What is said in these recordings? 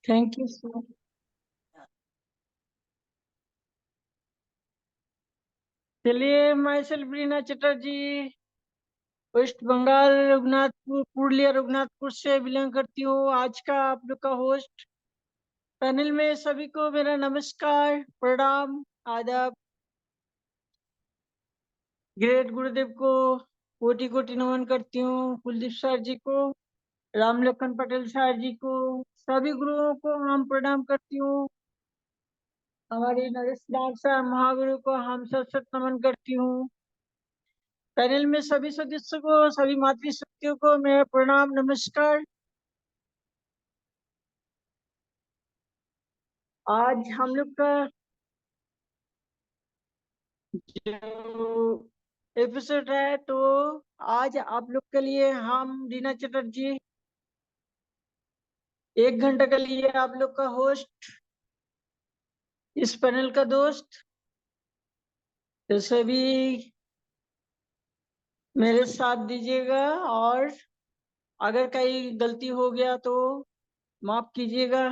Thank you sir. चलिए, मैं self Reena Chatterjee, waste Bengal, Raghunathpur, Purulia Raghunathpur से बिलोंग करती हूँ। आज का आप लोग का होस्ट। पैनल में सभी को मेरा नमस्कार, प्रणाम, आदाब। ग्रेट गुरुदेव को कोटि कोटि नमन करती हूँ। कुलदीप सर जी को, राम लखन पटेल सर जी को, सभी गुरुओं को हम प्रणाम करती हूँ। हमारे नरेश दास सर महागुरु को हम सत नमन करती हूँ। पैनल में सभी सदस्यों को, सभी मातृशक्तियों को मेरा प्रणाम, नमस्कार। आज हम लोग का जो एपिसोड है, तो आज आप लोग के लिए हम रीना चटर्जी 1 घंटे के लिए आप लोग का होस्ट, इस पैनल का दोस्त। तो सभी मेरे साथ दीजिएगा, और अगर कहीं गलती हो गया तो माफ कीजिएगा।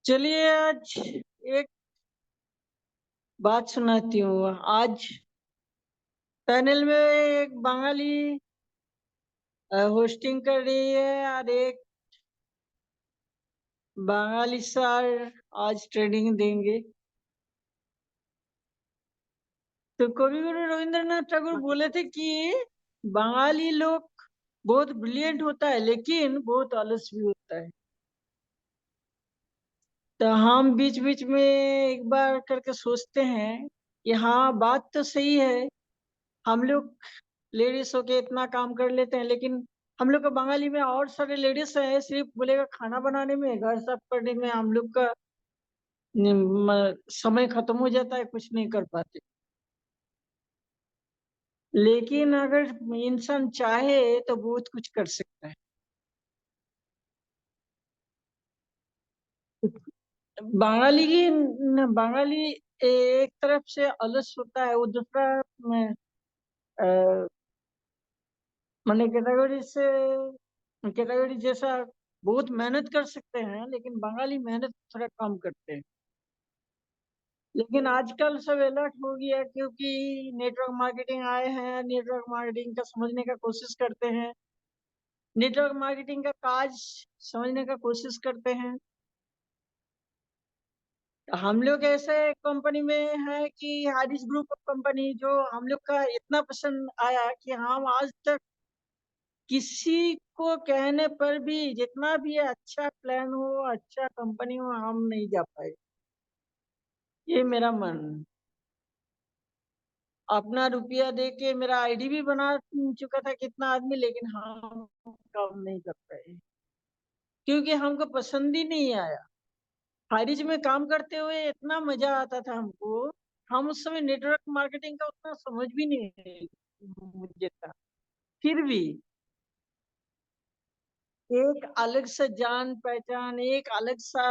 चलिए, आज एक बात सुनाती हूँ। आज पैनल में एक बंगाली होस्टिंग कर रही है, और एक बंगाली सर आज ट्रेनिंग देंगे। तो कवि गुरु रविंद्रनाथ टैगोर बोले थे कि बंगाली लोग बहुत ब्रिलियंट होता है, लेकिन बहुत आलस भी होता है। तो हम बीच बीच में एक बार करके सोचते हैं कि हाँ, बात तो सही है। हम लोग लेडीज होके इतना काम कर लेते हैं, लेकिन हम लोग का बंगाली में और सारे लेडीज है, सिर्फ बोलेगा खाना बनाने में, घर साफ करने में हम लोग का समय खत्म हो जाता है, कुछ नहीं कर पाते। लेकिन अगर इंसान चाहे तो बहुत कुछ कर सकता है। बंगाली एक तरफ से अलस होता है, वो दूसरा में, अ, माने कैटेगरी जैसा बहुत मेहनत कर सकते हैं, लेकिन बंगाली मेहनत थोड़ा कम करते हैं। लेकिन आजकल सब अलर्ट हो गया, क्योंकि नेटवर्क मार्केटिंग आए हैं, नेटवर्क मार्केटिंग का समझने का कोशिश करते हैं, नेटवर्क मार्केटिंग का काज समझने का कोशिश करते हैं। हम लोग ऐसे कंपनी में है कि हारिस ग्रुप ऑफ कंपनी, जो हम लोग का इतना पसंद आया कि हम आज तक किसी को कहने पर भी, जितना भी अच्छा प्लान हो, अच्छा कंपनी हो, हम नहीं जा पाए। ये मेरा मन, अपना रुपया दे के मेरा आईडी भी बना चुका था कितना आदमी, लेकिन हम काम नहीं कर पाए, क्योंकि हमको पसंद ही नहीं आया। हारिज में काम करते हुए इतना मजा आता था हमको। हम उस समय नेटवर्क मार्केटिंग का उतना समझ भी नहीं मुझे था। फिर भी एक अलग सा जान पहचान, एक अलग सा,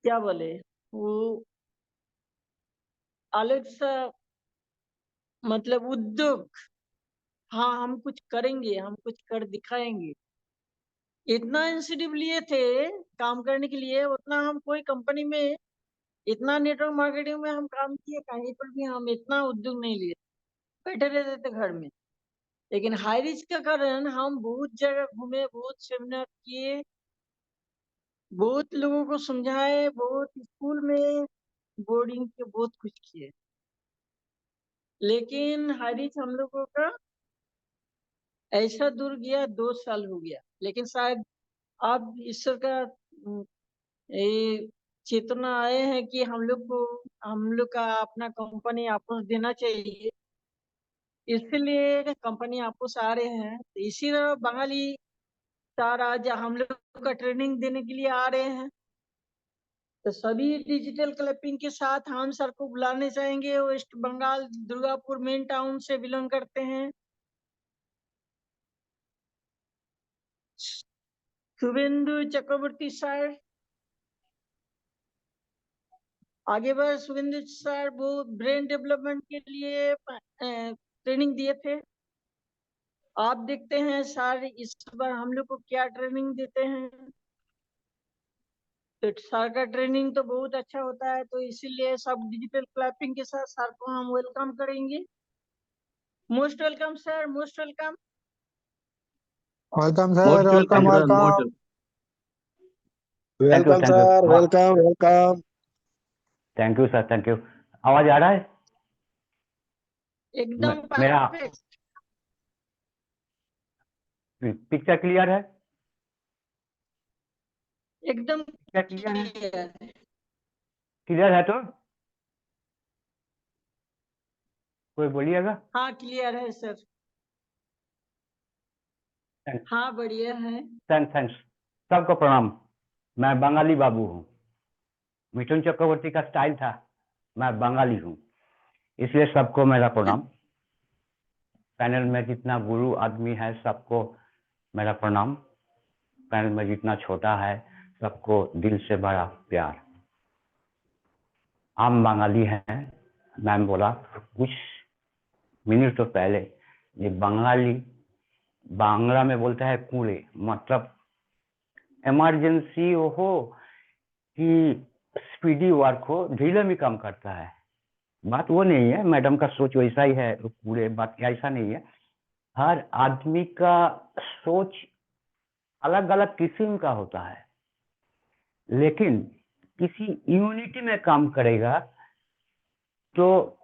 क्या बोले, वो अलग सा, मतलब उद्योग। हाँ, हम कुछ करेंगे, हम कुछ कर दिखाएंगे। इतना इंसेंटिव लिए थे काम करने के लिए, उतना हम कोई कंपनी में, इतना नेटवर्क मार्केटिंग में हम काम किए, कहीं पर भी हम इतना उद्योग नहीं लिए। बैठे रहते थे घर में। लेकिन हाई रिस्क के कारण हम बहुत जगह घूमे, बहुत सेमिनार किए, बहुत लोगों को समझाए, बहुत स्कूल में बोर्डिंग के बहुत कुछ किए। लेकिन हाई रिस्क हम लोगों का ऐसा दूर गया, 2 साल हो गया। लेकिन शायद अब ईश्वर का ये चेतना आए हैं कि हम लोग का अपना कंपनी आपस देना चाहिए, इसलिए कंपनी आपस आ रहे हैं। तो इसी तरह बंगाली सर आज हम लोग का ट्रेनिंग देने के लिए आ रहे हैं। तो सभी डिजिटल क्लैपिंग के साथ हम सर को बुलाने चाहेंगे। वेस्ट बंगाल दुर्गापुर मेन टाउन से बिलोंग करते हैं। शुभेंदु चक्रवर्ती सर, आगे बढ़। शुभेंदु सर वो ब्रेन डेवलपमेंट के लिए ट्रेनिंग दिए थे। आप देखते हैं सर इस बार हम लोग को क्या ट्रेनिंग देते हैं। तो सर का ट्रेनिंग तो बहुत अच्छा होता है, तो इसीलिए सब डिजिटल क्लैपिंग के साथ सर को हम वेलकम करेंगे। Most welcome sir, most welcome. Welcome sir, most welcome welcome sir, most welcome. Thank you, welcome thank you. Sir, welcome welcome. Thank you sir, thank you. आवाज आ रहा है? एकदम मेरा परफेक्ट। पिक्चर क्लियर है? एकदम पिक्चर क्लियर है? Clear. Clear है तो कोई बोलिएगा। हाँ क्लियर है सर। हाँ बढ़िया है। थैंक्स। सबको प्रणाम। मैं बंगाली बाबू हूँ। मिथुन चक्रवर्ती का स्टाइल था, मैं बंगाली हूँ, इसलिए सबको मेरा प्रणाम। पैनल में जितना गुरु आदमी है सबको मेरा प्रणाम। पैनल में जितना छोटा है सबको दिल से बड़ा प्यार। हम बंगाली हैं। मैम बोला कुछ मिनट तो पहले, ये बंगाली बांग्ला में बोलते हैं कूड़े, मतलब इमरजेंसी हो कि स्पीडी वर्क हो, ढीले में काम करता है। बात वो नहीं है, मैडम का सोच वैसा ही है, पूरे बात ऐसा नहीं है। हर आदमी का सोच अलग अलग किस्म का होता है, लेकिन किसी यूनिटी में काम करेगा तो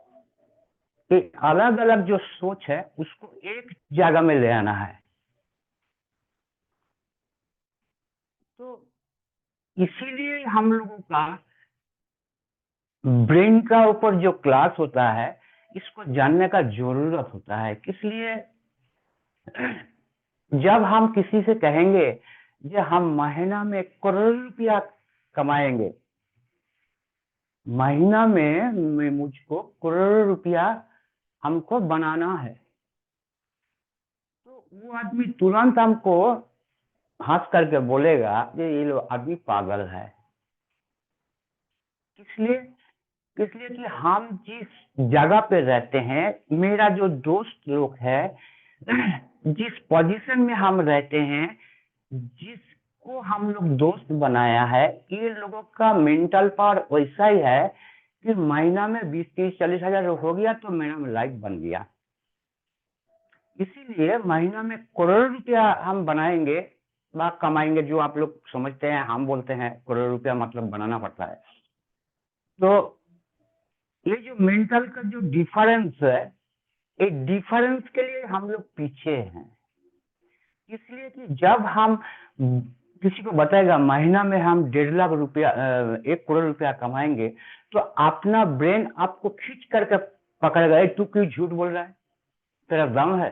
अलग अलग जो सोच है उसको एक जगह में ले आना है। तो इसीलिए हम लोगों का ब्रेन का ऊपर जो क्लास होता है इसको जानने का जरूरत होता है। इसलिए जब हम किसी से कहेंगे कि हम महीना में 1 करोड़ रुपया कमाएंगे, महीना में मुझको करोड़ रुपया हमको बनाना है, तो वो आदमी तुरंत हमको हंस करके बोलेगा कि ये लोग आदमी पागल है। इसलिए इसलिए कि हम जिस जगह पे रहते हैं, मेरा जो दोस्त लोग है, जिस पोजीशन में हम रहते हैं, जिसको हम लोग दोस्त बनाया है, ये लोगों का मेंटल पावर वैसा ही है कि महीना में 20, 30, 40 हजार हो गया तो मेरा लाइफ बन गया। इसीलिए महीना में करोड़ रुपया हम बनाएंगे व कमाएंगे, जो आप लोग समझते हैं, हम बोलते हैं करोड़ रुपया मतलब बनाना पड़ता है। तो ये जो मेंटल का जो डिफरेंस है, एक डिफरेंस के लिए हम लोग पीछे हैं। इसलिए कि जब हम किसी को बताएगा महीना में हम 1.5 लाख रुपया 1 करोड़ रुपया कमाएंगे, तो अपना ब्रेन आपको खींच करके पकड़ेगा, तू क्यों झूठ बोल रहा है, तेरा दम है,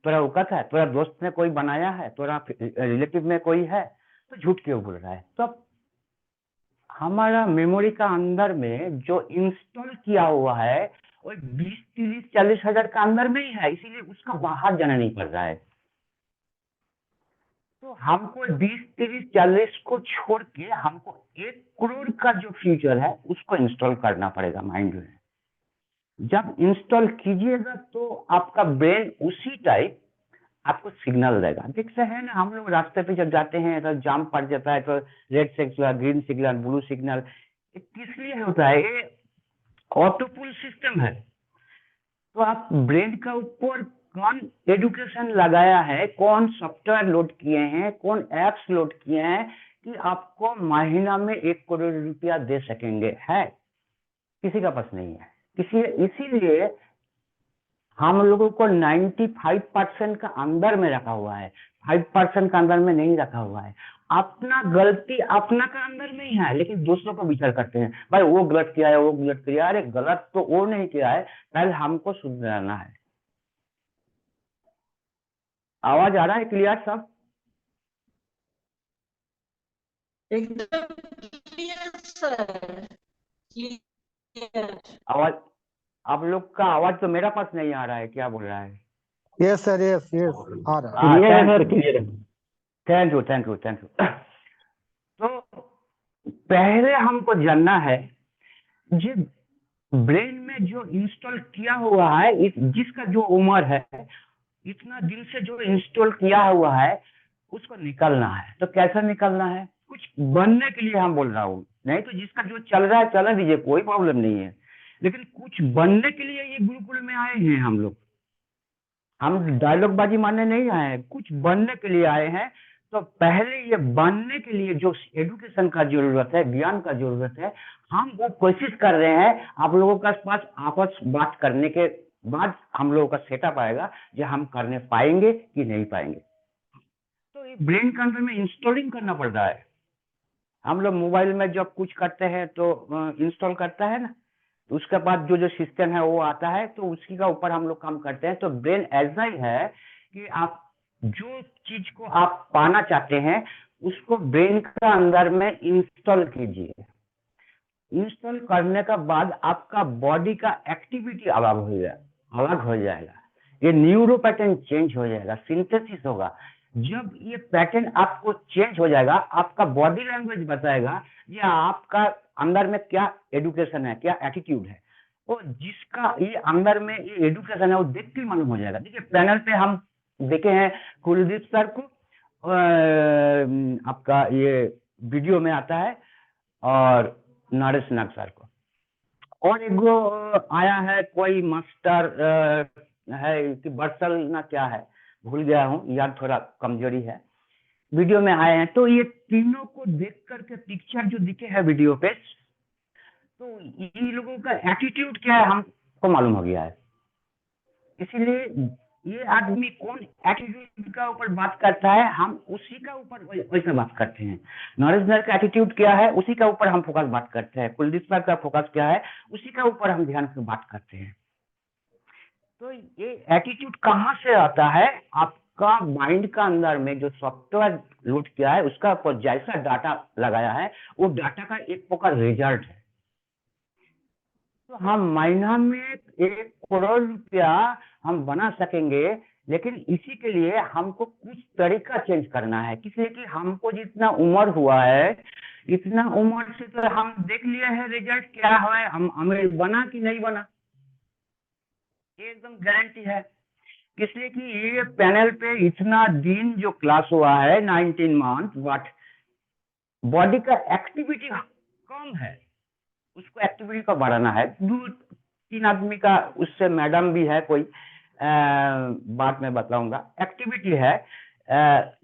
तेरा औकात है, तेरा दोस्त ने कोई बनाया है, तेरा रिलेटिव में कोई है, तो झूठ क्यों बोल रहा है। तो हमारा मेमोरी का अंदर में जो इंस्टॉल किया हुआ है वो 20, 30, 40 हजार का अंदर में ही है, इसीलिए उसका बाहर जाना नहीं पड़ रहा है। तो हमको 20, 30, 40 को छोड़ के हमको 1 करोड़ का जो फ्यूचर है उसको इंस्टॉल करना पड़ेगा माइंड में। जब इंस्टॉल कीजिएगा तो आपका ब्रेन उसी टाइप आपको सिग्नल देगा। देखते हैं ना, हम लोग रास्ते पे जब जाते हैं तो जाम पड़ जाता है, तो red signal, green signal, blue signal, किस लिए होता है? ये ऑटो पुल सिस्टम है। तो आप ब्रेन का ऊपर कौन एडुकेशन लगाया है, कौन सॉफ्टवेयर लोड किए हैं, कौन एप्स लोड किए हैं कि आपको महीना में 1 करोड़ रुपया दे सकेंगे? है किसी का पास नहीं है। इसीलिए हम लोगों को 95% का अंदर में रखा हुआ है, 5% का अंदर में नहीं रखा हुआ है। अपना गलती अपना का अंदर में ही है, लेकिन दूसरों को विचार करते हैं, भाई वो गलत किया है, वो गलत किया है। अरे गलत तो वो नहीं किया है, पहले हमको सुधरना है। आवाज आ रहा है क्लियर सब? एकदम क्लियर सर, क्लियर। आवाज आप लोग का आवाज तो मेरा पास नहीं आ रहा है, क्या बोल रहा है? यस सर, यस यस, आ रहा है। क्लियर है सर, क्लियर है। Thank you, thank you, thank you. तो पहले हमको जानना है जी, ब्रेन में जो इंस्टॉल किया हुआ है, जिसका जो उम्र है इतना दिन से जो इंस्टॉल किया हुआ है उसको निकलना है। तो कैसे निकलना है? कुछ बनने के लिए हम बोल रहा हूँ, नहीं तो जिसका जो चल रहा है चलने दीजिए, कोई प्रॉब्लम नहीं है, लेकिन कुछ बनने के लिए ये गुरुकुल में आए हैं हम लोग। हम डायलॉग बाजी मारने नहीं आए हैं, कुछ बनने के लिए आए हैं। तो पहले ये बनने के लिए जो एजुकेशन का जरूरत है, ज्ञान का जरूरत है, हम वो कोशिश कर रहे हैं। आप लोगों के पास आपस बात करने के बाद हम लोगों का सेटअप आएगा जो हम करने पाएंगे कि नहीं पाएंगे। तो ये ब्रेन के अंदर में इंस्टॉलिंग करना पड़ रहा है। हम लोग मोबाइल में जब कुछ करते हैं तो इंस्टॉल करता है ना, उसके बाद जो जो सिस्टम है वो आता है, तो उसी का ऊपर हम लोग काम करते हैं। तो ब्रेन ऐसा ही है कि आप जो चीज को आप पाना चाहते हैं उसको ब्रेन का अंदर में इंस्टॉल कीजिए। इंस्टॉल करने का बाद आपका बॉडी का एक्टिविटी अलग हो जाएगा, ये न्यूरो पैटर्न चेंज हो जाएगा, सिंथेसिस होगा। जब ये पैटर्न आपको चेंज हो जाएगा, आपका बॉडी लैंग्वेज बताएगा ये आपका अंदर में क्या एडुकेशन है, क्या एटीट्यूड है। और जिसका ये अंदर में ये एडुकेशन है वो देख के मालूम हो जाएगा। देखिए पैनल पे हम देखे हैं कुलदीप सर को, आपका ये वीडियो में आता है, और नरेश नाग सर को, और एक आया है कोई मास्टर है कि बरसल ना क्या है, भूल गया हूँ, याद थोड़ा कमजोरी है, वीडियो में आए हैं। तो ये तीनों को देख करके पिक्चर जो दिखे है वीडियो पे, तो इन लोगों का एटीट्यूड क्या है हमको मालूम हो गया है। इसीलिए ये आदमी कौन एटीट्यूड का ऊपर बात करता है, हम उसी का ऊपर वैसे बात करते हैं। नरेश सर का एटीट्यूड क्या है उसी का ऊपर हम फोकस बात करते हैं। कुलदीप सर का फोकस क्या है उसी का ऊपर हम ध्यान से बात करते हैं। तो ये एटीट्यूड कहाँ से आता है? आपका माइंड का अंदर में जो सॉफ्टवेयर लोड किया है उसका ऊपर जैसा डाटा लगाया है वो डाटा का एक प्रकार रिजल्ट है। तो हम महीना में 1 करोड़ रुपया हम बना सकेंगे, लेकिन इसी के लिए हमको कुछ तरीका चेंज करना है। इसलिए कि हमको जितना उम्र हुआ है, इतना उम्र से तो हम देख लिए हैं रिजल्ट क्या है, हम अमीर बना कि नहीं बना, ये एकदम गारंटी है। इसलिए कि ये पैनल पे इतना दिन जो क्लास हुआ है 19 मंथ, बट बॉडी का एक्टिविटी कम है, उसको एक्टिविटी को बढ़ाना है। 2-3 आदमी का उससे मैडम भी है कोई, बाद में बताऊंगा, एक्टिविटी है,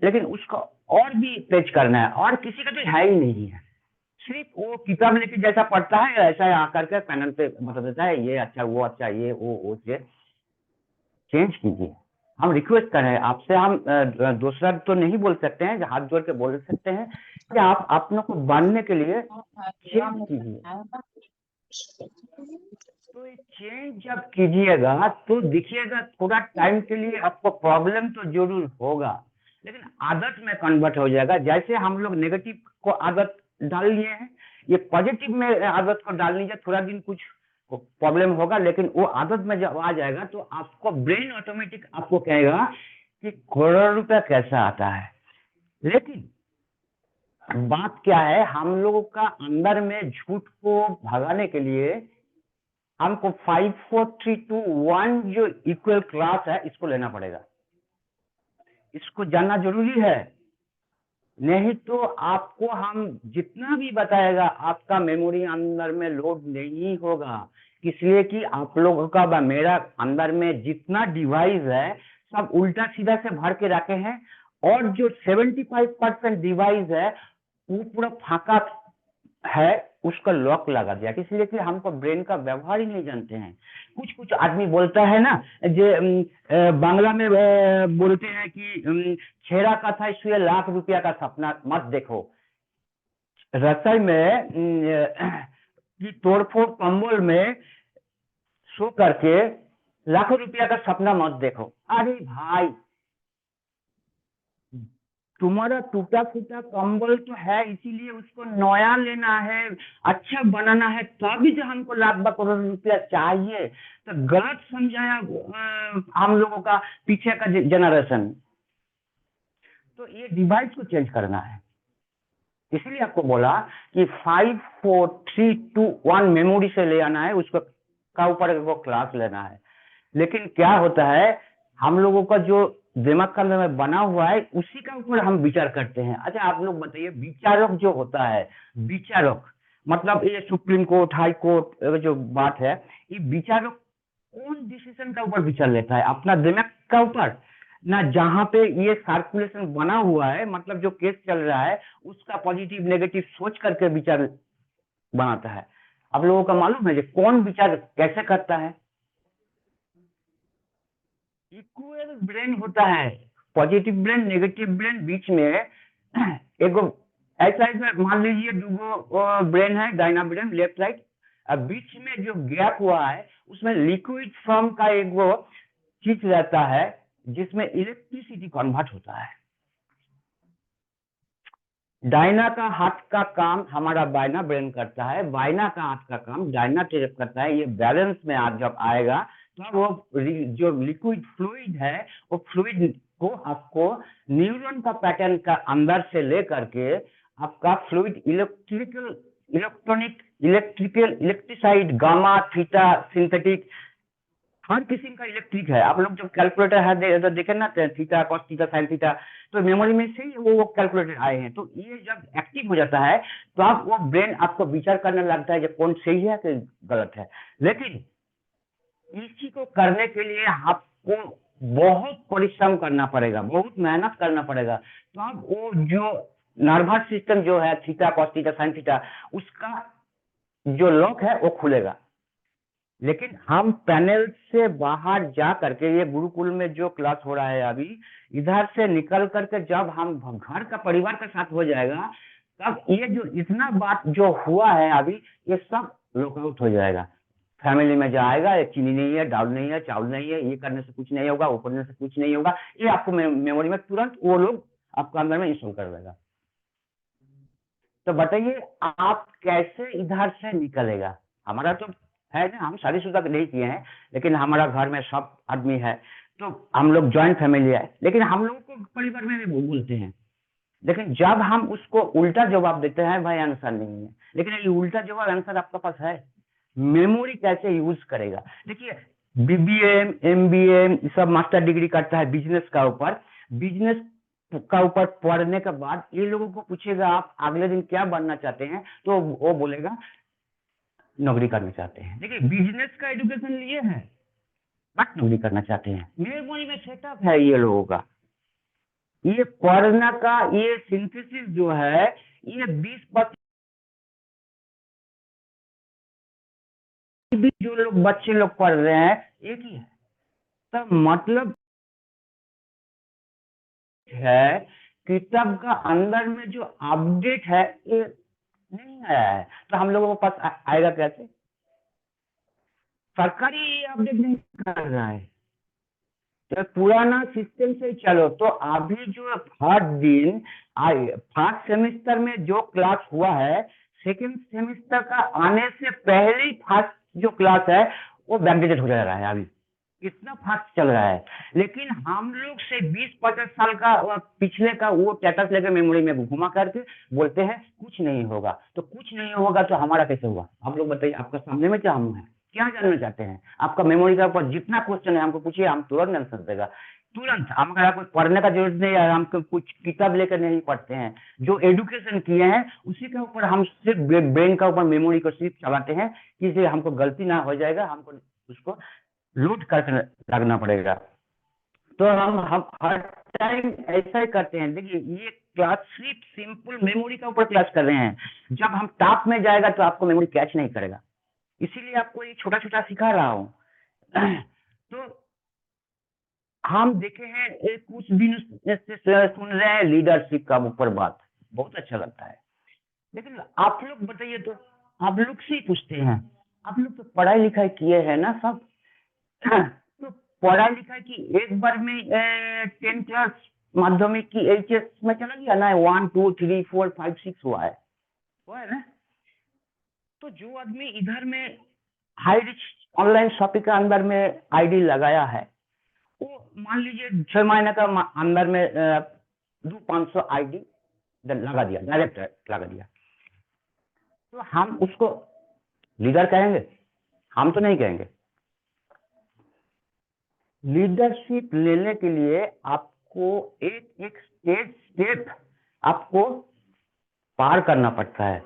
लेकिन उसको और भी तेज करना है, और किसी का तो है ही नहीं है। सिर्फ वो किताब लेके जैसा पढ़ता है ऐसा आकर के पैनल पे बता देता है ये अच्छा वो अच्छा ये वो चेंज कीजिए। हम रिक्वेस्ट कर रहे हैं आपसे, हम दूसरा तो नहीं बोल सकते हैं, हाथ जोड़ के बोल सकते हैं कि आप अपनों को बांधने के लिए चेंज कीजिए। तो ये चेंज जब कीजिएगा तो देखिएगा थोड़ा टाइम के लिए आपको प्रॉब्लम तो जरूर होगा, लेकिन आदत में कन्वर्ट हो जाएगा। जैसे हम लोग नेगेटिव को आदत डाल लिए हैं, ये पॉजिटिव में आदत को डाल लीजिए, थोड़ा दिन कुछ प्रॉब्लम होगा, लेकिन वो आदत में जब आ जाएगा तो आपको ब्रेन ऑटोमेटिक आपको कहेगा कि करोड़ रुपया कैसा आता है। लेकिन बात क्या है, हम लोगों का अंदर में झूठ को भगाने के लिए हमको 5 4 3 2 1 जो इक्वल क्लास है इसको लेना पड़ेगा, इसको जानना जरूरी है। नहीं तो आपको हम जितना भी बताएगा आपका मेमोरी अंदर में लोड नहीं होगा। इसलिए कि आप लोगों का मेरा अंदर में जितना डिवाइस है सब उल्टा सीधा से भर के रखे हैं, और जो 75% डिवाइस है वो पूरा फाका है, उसका लॉक लगा दिया। इसलिए कि हमको ब्रेन का व्यवहार ही नहीं जानते हैं। कुछ कुछ आदमी बोलता है ना, जो बांग्ला में बोलते हैं कि छेड़ा का था इसलिए लाख रुपया का सपना मत देखो, रसोई में कि तोड़फोड़ कंबल में सो करके लाखों रुपया का सपना मत देखो। अरे भाई, तुम्हारा टूटा फूटा कंबल तो है, इसीलिए उसको नया लेना है, अच्छा बनाना है, तभी जो हमको लाख करोड़ रुपया चाहिए। तो गलत समझाया हम लोगों का पीछे का जनरेशन। तो ये डिवाइस को चेंज करना है। इसलिए आपको बोला कि 5 4 3 2 1 मेमोरी से ले आना है, उसको का ऊपर वो क्लास लेना है। लेकिन क्या होता है, हम लोगों का जो दिमाग का अंदर में बना हुआ है उसी का ऊपर हम विचार करते हैं। अच्छा आप लोग बताइए, विचारक जो होता है, विचारक मतलब ये सुप्रीम कोर्ट, हाई कोर्ट जो बात है, ये विचारक कौन डिसीजन का ऊपर विचार लेता है? अपना दिमाग का ऊपर ना, जहां पे ये सर्कुलेशन बना हुआ है, मतलब जो केस चल रहा है उसका पॉजिटिव नेगेटिव सोच करके विचार बनाता है। आप लोगों का मालूम है कि कौन विचार कैसे करता है? इक्वल ब्रेन होता है, पॉजिटिव ब्रेन, नेगेटिव ब्रेन, बीच में एक ऐसा ऐसा मान लीजिए दो ब्रेन है, दाहिना ब्रेन लेफ्ट राइट, अब बीच में जो गैप हुआ है उसमें लिक्विड फॉर्म का एक वो चीज रहता है जिसमें इलेक्ट्रिसिटी कन्वर्ट होता है। दाहिना का हाथ का काम हमारा बाइना ब्रेन करता है, बाइना का हाथ का काम दाहिना तरफ करता है। ये बैलेंस में आज जब आएगा तो वो जो लिक्विड फ्लूइड है वो फ्लूइड को आपको न्यूरॉन का पैटर्न का अंदर से ले करके आपका फ्लूइड इलेक्ट्रिकल, इलेक्ट्रॉनिक, इलेक्ट्रिकल, इलेक्ट्रिसाइड, गामा, थीटा, सिंथेटिक, हर किस्म का इलेक्ट्रिक है। आप लोग जब कैलकुलेटर है देखे ना, theta, cos theta, sine theta, तो मेमोरी में से ही वो कैलकुलेटर आए हैं। तो ये जब एक्टिव हो जाता है तो आप वो ब्रेन आपको विचार करने लगता है कि कौन सही है कि गलत है। लेकिन इसी को करने के लिए आपको बहुत परिश्रम करना पड़ेगा, बहुत मेहनत करना पड़ेगा। तो आप वो जो नर्वस सिस्टम जो है theta, cos theta, sine theta, उसका जो लॉक है वो खुलेगा। लेकिन हम पैनल से बाहर जा करके, ये गुरुकुल में जो क्लास हो रहा है अभी, इधर से निकल करके जब हम घर का परिवार के साथ हो जाएगा तब ये जो इतना बात जो हुआ है अभी, ये सब लॉकआउट हो जाएगा। फैमिली में जाएगा, ये चीनी नहीं है, दाल नहीं है, चावल नहीं है, ये करने से कुछ नहीं होगा, वो करने से कुछ नहीं होगा, ये आपको मेमोरी में तुरंत वो लोग आपके अंदर में इंस्टॉल कर देगा। तो बताइए आप कैसे इधर से निकलेगा? हमारा तो है ना, हम शादीशुदा नहीं किए हैं, लेकिन हमारा घर में सब आदमी है, तो हम लोग ज्वाइंट फैमिली है, लेकिन हम लोगों को परिवार में भी बोलते हैं। लेकिन जब हम उसको उल्टा जवाब देते हैं, भाई आंसर नहीं है, लेकिन ये उल्टा जवाब आंसर आपके पास है। मेमोरी कैसे यूज करेगा? देखिए बीबीए, एमबीए सब मास्टर डिग्री करता है बिजनेस का ऊपर, बिजनेस का ऊपर पढ़ने के बाद ये लोगों को पूछेगा आप अगले दिन क्या बनना चाहते हैं, तो वो बोलेगा नौकरी करना चाहते हैं। देखिए बिजनेस का एजुकेशन लिए हैं बट नौकरी करना चाहते हैं। मेमोरी में सेटअप है ये लोगों का, ये पढ़ना का ये सिंथेसिस जो है ये 20% भी जो लोग बच्चे लोग पढ़ रहे हैं एक ही है। तो मतलब है किताब का अंदर में जो अपडेट है ये नहीं आया है, तो हम लोगों के पास आएगा कैसे? सरकारी अपडेट नहीं कर रहा है, तो पुराना सिस्टम से चलो। तो अभी जो हर दिन फर्स्ट सेमेस्टर में जो क्लास हुआ है, सेकंड सेमेस्टर का आने से पहले ही फर्स्ट जो क्लास है वो बैकडेटेड हो जा रहा है। अभी इतना फास्ट चल रहा है, लेकिन हम लोग से 20-50 साल का पिछले का वो स्टेटस लेकर मेमोरी में घुमा करके बोलते हैं कुछ नहीं होगा। तो कुछ नहीं होगा तो हमारा कैसे होगा? आप लोग बताइए, आपका सामने में क्या हम है, क्या जानना चाहते हैं? आपका मेमोरी का ऊपर जितना क्वेश्चन है हमको पूछिए, हम तुरंत आंसर देगा, तुरंत। हमारा कोई पढ़ने का जरूरत नहीं है, हम कुछ किताब लेकर नहीं पढ़ते हैं। जो एजुकेशन किए हैं उसी के ऊपर हम सिर्फ ब्रेन का ऊपर मेमोरी को सिर्फ चलाते हैं कि हमको गलती ना हो जाएगा, हमको उसको लोड करके लगना पड़ेगा। तो हम हर टाइम ऐसा ही करते हैं। देखिए ये क्लास सिर्फ सिंपल मेमोरी का ऊपर क्लास कर रहे हैं, जब हम टॉप में जाएगा तो आपको मेमोरी कैच नहीं करेगा, इसीलिए आपको ये छोटा छोटा सिखा रहा हूँ। तो हम देखे हैं एक कुछ दिन से सुन रहे हैं लीडरशिप का ऊपर बात, बहुत अच्छा लगता है। लेकिन आप लोग बताइए, तो आप लोग से ही पूछते हैं, आप लोग तो पढ़ाई लिखाई किए हैं ना सब, तो पढ़ाई लिखाई की एक बार में 10 क्लास माध्यमिक की एचएस में चला गया ना, 1 2 3 4 5 6 हुआ है ना। तो जो आदमी इधर में हाई रिच ऑनलाइन शॉपिंग के अंदर में आईडी लगाया है, वो मान लीजिए 6 महीने का अंदर में 200-500 आईडी लगा दिया, डायरेक्ट लगा दिया, तो हम उसको लीडर कहेंगे? हम तो नहीं कहेंगे। लीडरशिप लेने के लिए आपको एक एक स्टेप आपको पार करना पड़ता है।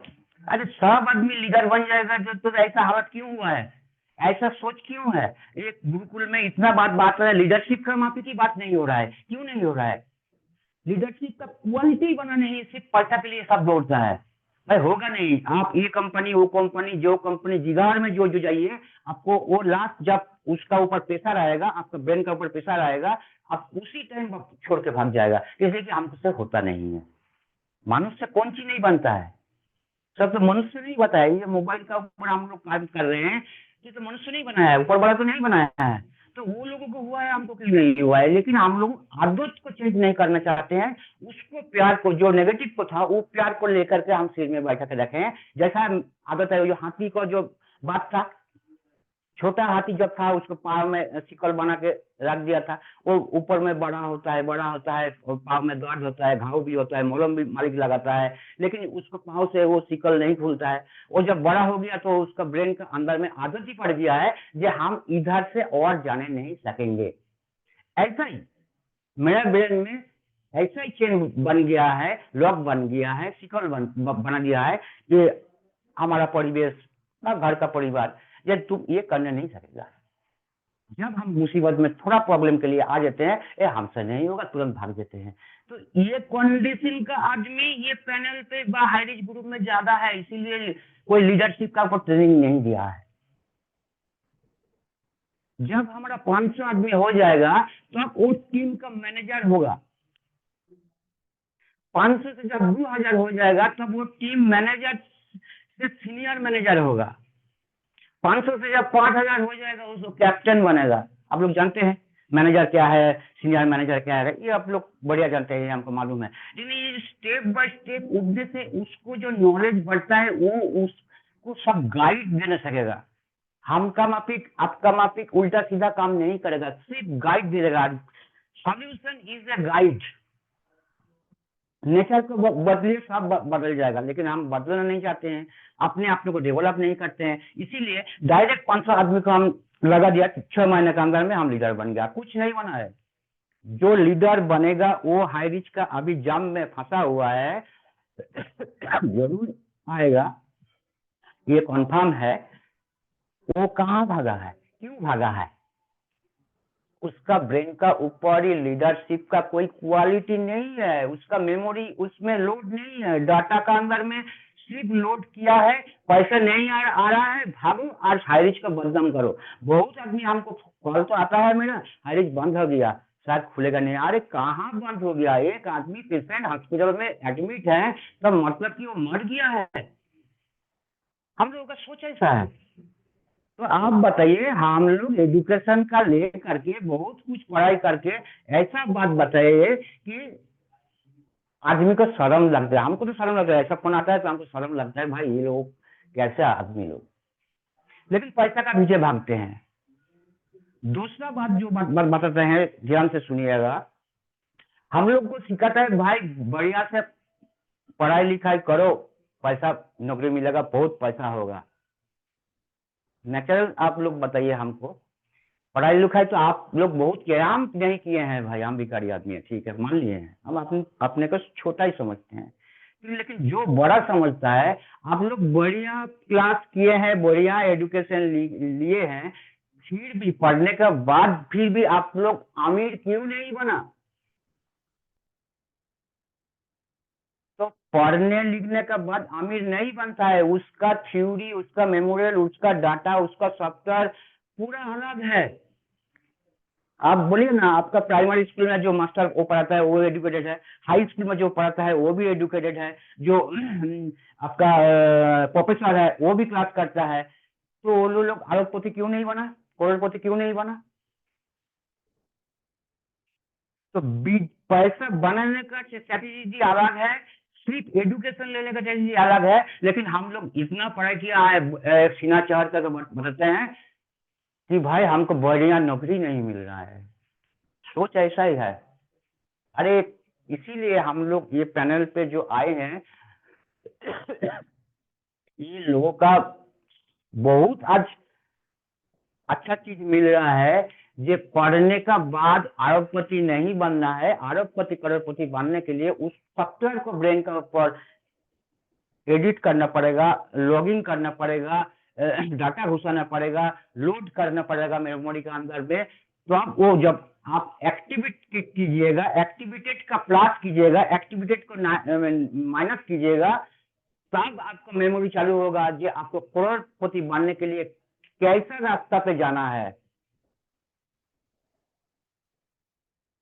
अरे सब आदमी लीडर बन जाएगा तो ऐसा हालत क्यों हुआ है, ऐसा सोच क्यों है? एक गुरुकुल में इतना बात रहा है, लीडरशिप का मापी की बात नहीं हो रहा है, क्यों नहीं हो रहा है? लीडरशिप का क्वालिटी बना नहीं, सिर्फ पैसा के लिए सब दौड़ता है। भाई होगा नहीं, आप ये कंपनी वो कंपनी जो कंपनी जिगार में जो जाइए, आपको वो लास्ट जब उसका ऊपर प्रेशर आएगा, आपका ब्रेन का ऊपर प्रेशर आएगा, आप उसी टाइम छोड़ के भाग जाएगा, इसलिए कि हमसे होता नहीं है। मनुष्य कौन चीज नहीं बनता है, सब तो मनुष्य नहीं बताया। ये मोबाइल का ऊपर हम लोग काम कर रहे हैं, ये तो मनुष्य नहीं बनाया है, ऊपर वाला तो नहीं बनाया है। तो वो लोगों को हुआ है, हमको क्यों नहीं हुआ है? लेकिन हम लोग आदत को चेंज नहीं करना चाहते हैं, उसको प्यार को, जो नेगेटिव को था वो प्यार को लेकर के हम सिर में बैठा के रखे हैं। जैसा आदत है, जो हाथी को जो बात था, छोटा हाथी जब था उसको पाँव में शिकल बना के रख दिया था, वो ऊपर में बड़ा होता है और पाँव में दर्द होता है, घाव भी होता है, मलहम भी मालिक लगाता है, लेकिन उसको पाँव से वो शिकल नहीं खुलता है। वो जब बड़ा हो गया तो उसका ब्रेन का अंदर में आदत ही पड़ गया है कि हम इधर से और जाने नहीं सकेंगे। ऐसा ही मेरा ब्रेन में ऐसा ही चेन बन गया है, लॉक बन गया है, शिकल बना दिया है कि हमारा परिवेश, घर का परिवार, ये तुम ये करने नहीं सकेगा। जब हम मुसीबत में थोड़ा प्रॉब्लम के लिए आ जाते हैं, ये हमसे नहीं होगा, तुरंत भाग जाते हैं। तो ये कंडीशन का आदमी ये पैनल पे हाई रिच ग्रुप में ज्यादा है, इसीलिए कोई लीडरशिप का आपको ट्रेनिंग नहीं दिया है। जब हमारा 500 आदमी हो जाएगा तो वो टीम का मैनेजर होगा। 500 से जब 2000 हो जाएगा तब वो टीम मैनेजर से सीनियर मैनेजर होगा। 500 से जब 5000 हो जाएगा उसको कैप्टन बनेगा। आप लोग जानते हैं मैनेजर क्या है, सीनियर मैनेजर क्या है, ये आप लोग बढ़िया जानते हैं, हमको मालूम है। लेकिन ये स्टेप बाय स्टेप उठने से उसको जो नॉलेज बढ़ता है वो उसको सब गाइड देने सकेगा। हमका मापिक आपका मापिक उल्टा सीधा काम नहीं करेगा, सिर्फ गाइड दे देगा। Solution is a guide. Nature को बदलिए, सब बदल जाएगा, लेकिन हम बदलना नहीं चाहते हैं, अपने आप को डेवलप नहीं करते हैं। इसीलिए डायरेक्ट 500 आदमी को हम लगा दिया, 6 महीने के अंदर में हम लीडर बन गया। कुछ नहीं बना है। जो लीडर बनेगा वो हाई रिच का अभी जाम में फंसा हुआ है, जरूर आएगा, ये कंफर्म है। वो कहाँ भागा है, क्यों भागा है? उसका ब्रेन का ऊपर ही लीडरशिप का कोई क्वालिटी नहीं है, उसका मेमोरी उसमें लोड नहीं है, डाटा का अंदर में सिर्फ लोड किया है, पैसा नहीं आ रहा है, भागो आज हाईरिच का बदनाम करो। बहुत आदमी हमको कॉल तो आता है, मेरा हाईरिच बंद हो गया, शायद खुलेगा नहीं। अरे कहाँ बंद हो गया? एक आदमी पेशेंट हॉस्पिटल में एडमिट है तो मतलब कि वो मर गया है। हम लोगों का सोच ऐसा है। तो आप बताइए, हम लोग एजुकेशन का ले करके बहुत कुछ पढ़ाई करके ऐसा बात बताइए कि आदमी को शर्म लगता है। हमको तो शर्म लगता है, ऐसा फोन आता है तो हमको शर्म लगता है, भाई ये लोग कैसे आदमी लोग, लेकिन पैसा का पीछे भागते हैं। दूसरा बात जो बात बताते हैं, ध्यान से सुनिएगा। हम लोग को सिखाता है भाई बढ़िया से पढ़ाई लिखाई करो, पैसा नौकरी मिलेगा, बहुत पैसा होगा। नेचुरल आप लोग बताइए हमको, पढ़ाई लिखाई तो आप लोग बहुत किए, हम नहीं किए हैं भाई, हम भिखारी आदमी है, ठीक है मान लिए हैं, हम अपने को छोटा ही समझते हैं। लेकिन जो बड़ा समझता है, आप लोग बढ़िया क्लास किए हैं, बढ़िया एजुकेशन लिए हैं, फिर भी पढ़ने के बाद फिर भी आप लोग अमीर क्यों नहीं बना? तो पढ़ने लिखने के बाद अमीर नहीं बनता है, उसका थ्योरी, उसका मेमोरियल, उसका डाटा, उसका सॉफ्टवेयर पूरा अलग है। आप बोलिए ना, आपका प्राइमरी स्कूल में जो मास्टर वो पढ़ाता है वो एजुकेटेड है, हाई स्कूल में जो पढ़ाता है वो भी एजुकेटेड है, जो आपका प्रोफेसर है वो भी क्लास करता है, तो वो लोग अरबपति क्यों नहीं बना, करोड़पति क्यों नहीं बना? तो पैसा बनाने का स्ट्रेटेजी अलग है, सिर्फ एजुकेशन लेने का स्ट्रेटेजी अलग है। लेकिन हम लोग इतना पढ़ाई किया है, सीना चढ़ कर बताते हैं कि भाई हमको बढ़िया नौकरी नहीं मिल रहा है। सोच ऐसा ही है। अरे इसीलिए हम लोग ये पैनल पे जो आए हैं, ये लोगों का बहुत आज अच्छा चीज मिल रहा है ये पढ़ने का बाद अरबपति नहीं बनना है। अरबपति करोड़पति बनने के लिए उस सॉफ्टवेयर को ब्रेन के ऊपर एडिट करना पड़ेगा, लॉगिंग करना पड़ेगा, डाटा घुसाना पड़ेगा, लोड करना पड़ेगा मेमोरी के अंदर में। तो आप वो जब आप एक्टिवेट कीजिएगा, एक्टिवेटेड का प्लस कीजिएगा, एक्टिवेटेड को माइनस कीजिएगा, तब आपका मेमोरी चालू होगा। जो आपको करोड़पति बनने के लिए कैसा रास्ता पे जाना है।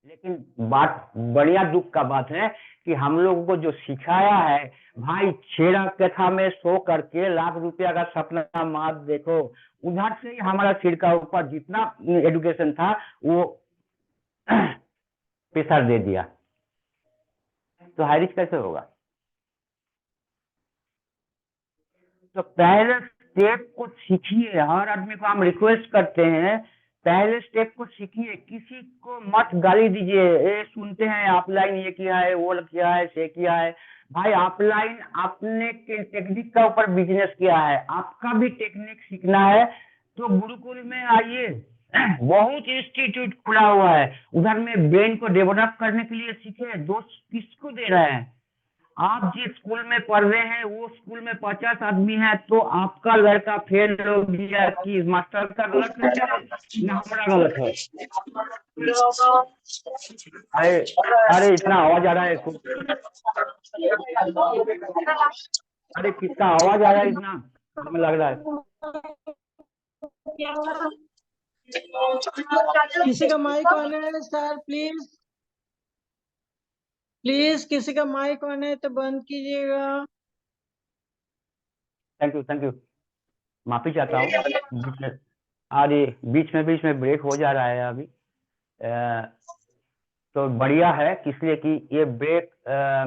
लेकिन बात बढ़िया दुख का बात है कि हम लोगों को जो सिखाया है, भाई छेड़ा कथा में सो करके लाख रुपया का सपना मत देखो। उधर से ही हमारा सिर का ऊपर जितना एजुकेशन था वो प्रेशर दे दिया, तो हाई रिस्क कैसे होगा। तो पहले स्टेप को सीखिए। हर आदमी को हम रिक्वेस्ट करते हैं, पहले स्टेप को सीखिए। किसी को मत गाली दीजिए। ये सुनते हैं ऑफलाइन ये किया है, वो किया है, से किया है। भाई ऑफलाइन आपने टेक्निक का ऊपर बिजनेस किया है, आपका भी टेक्निक सीखना है तो गुरुकुल में आइए। बहुत इंस्टीट्यूट खुला हुआ है, उधर में ब्रेन को डेवलप करने के लिए सीखे। दोस्त किसको दे रहे हैं? आप जिस स्कूल में पढ़ रहे हैं वो स्कूल में 50 आदमी है, तो आपका लड़का फेल हो गया कि मास्टर का गलत है ना हमारा गलत है? अरे अरे इतना आवाज आ रहा है खूब। अरे किसका आवाज आ रहा है इतना, हमें लग रहा है। किसी का माइक ऑन है सर? प्लीज प्लीज, किसी का माइक ऑन है तो बंद कीजिएगा। थैंक यू माफी चाहता हूँ। अरे बीच में ब्रेक हो जा रहा है अभी। तो बढ़िया है, इसलिए कि ये ब्रेक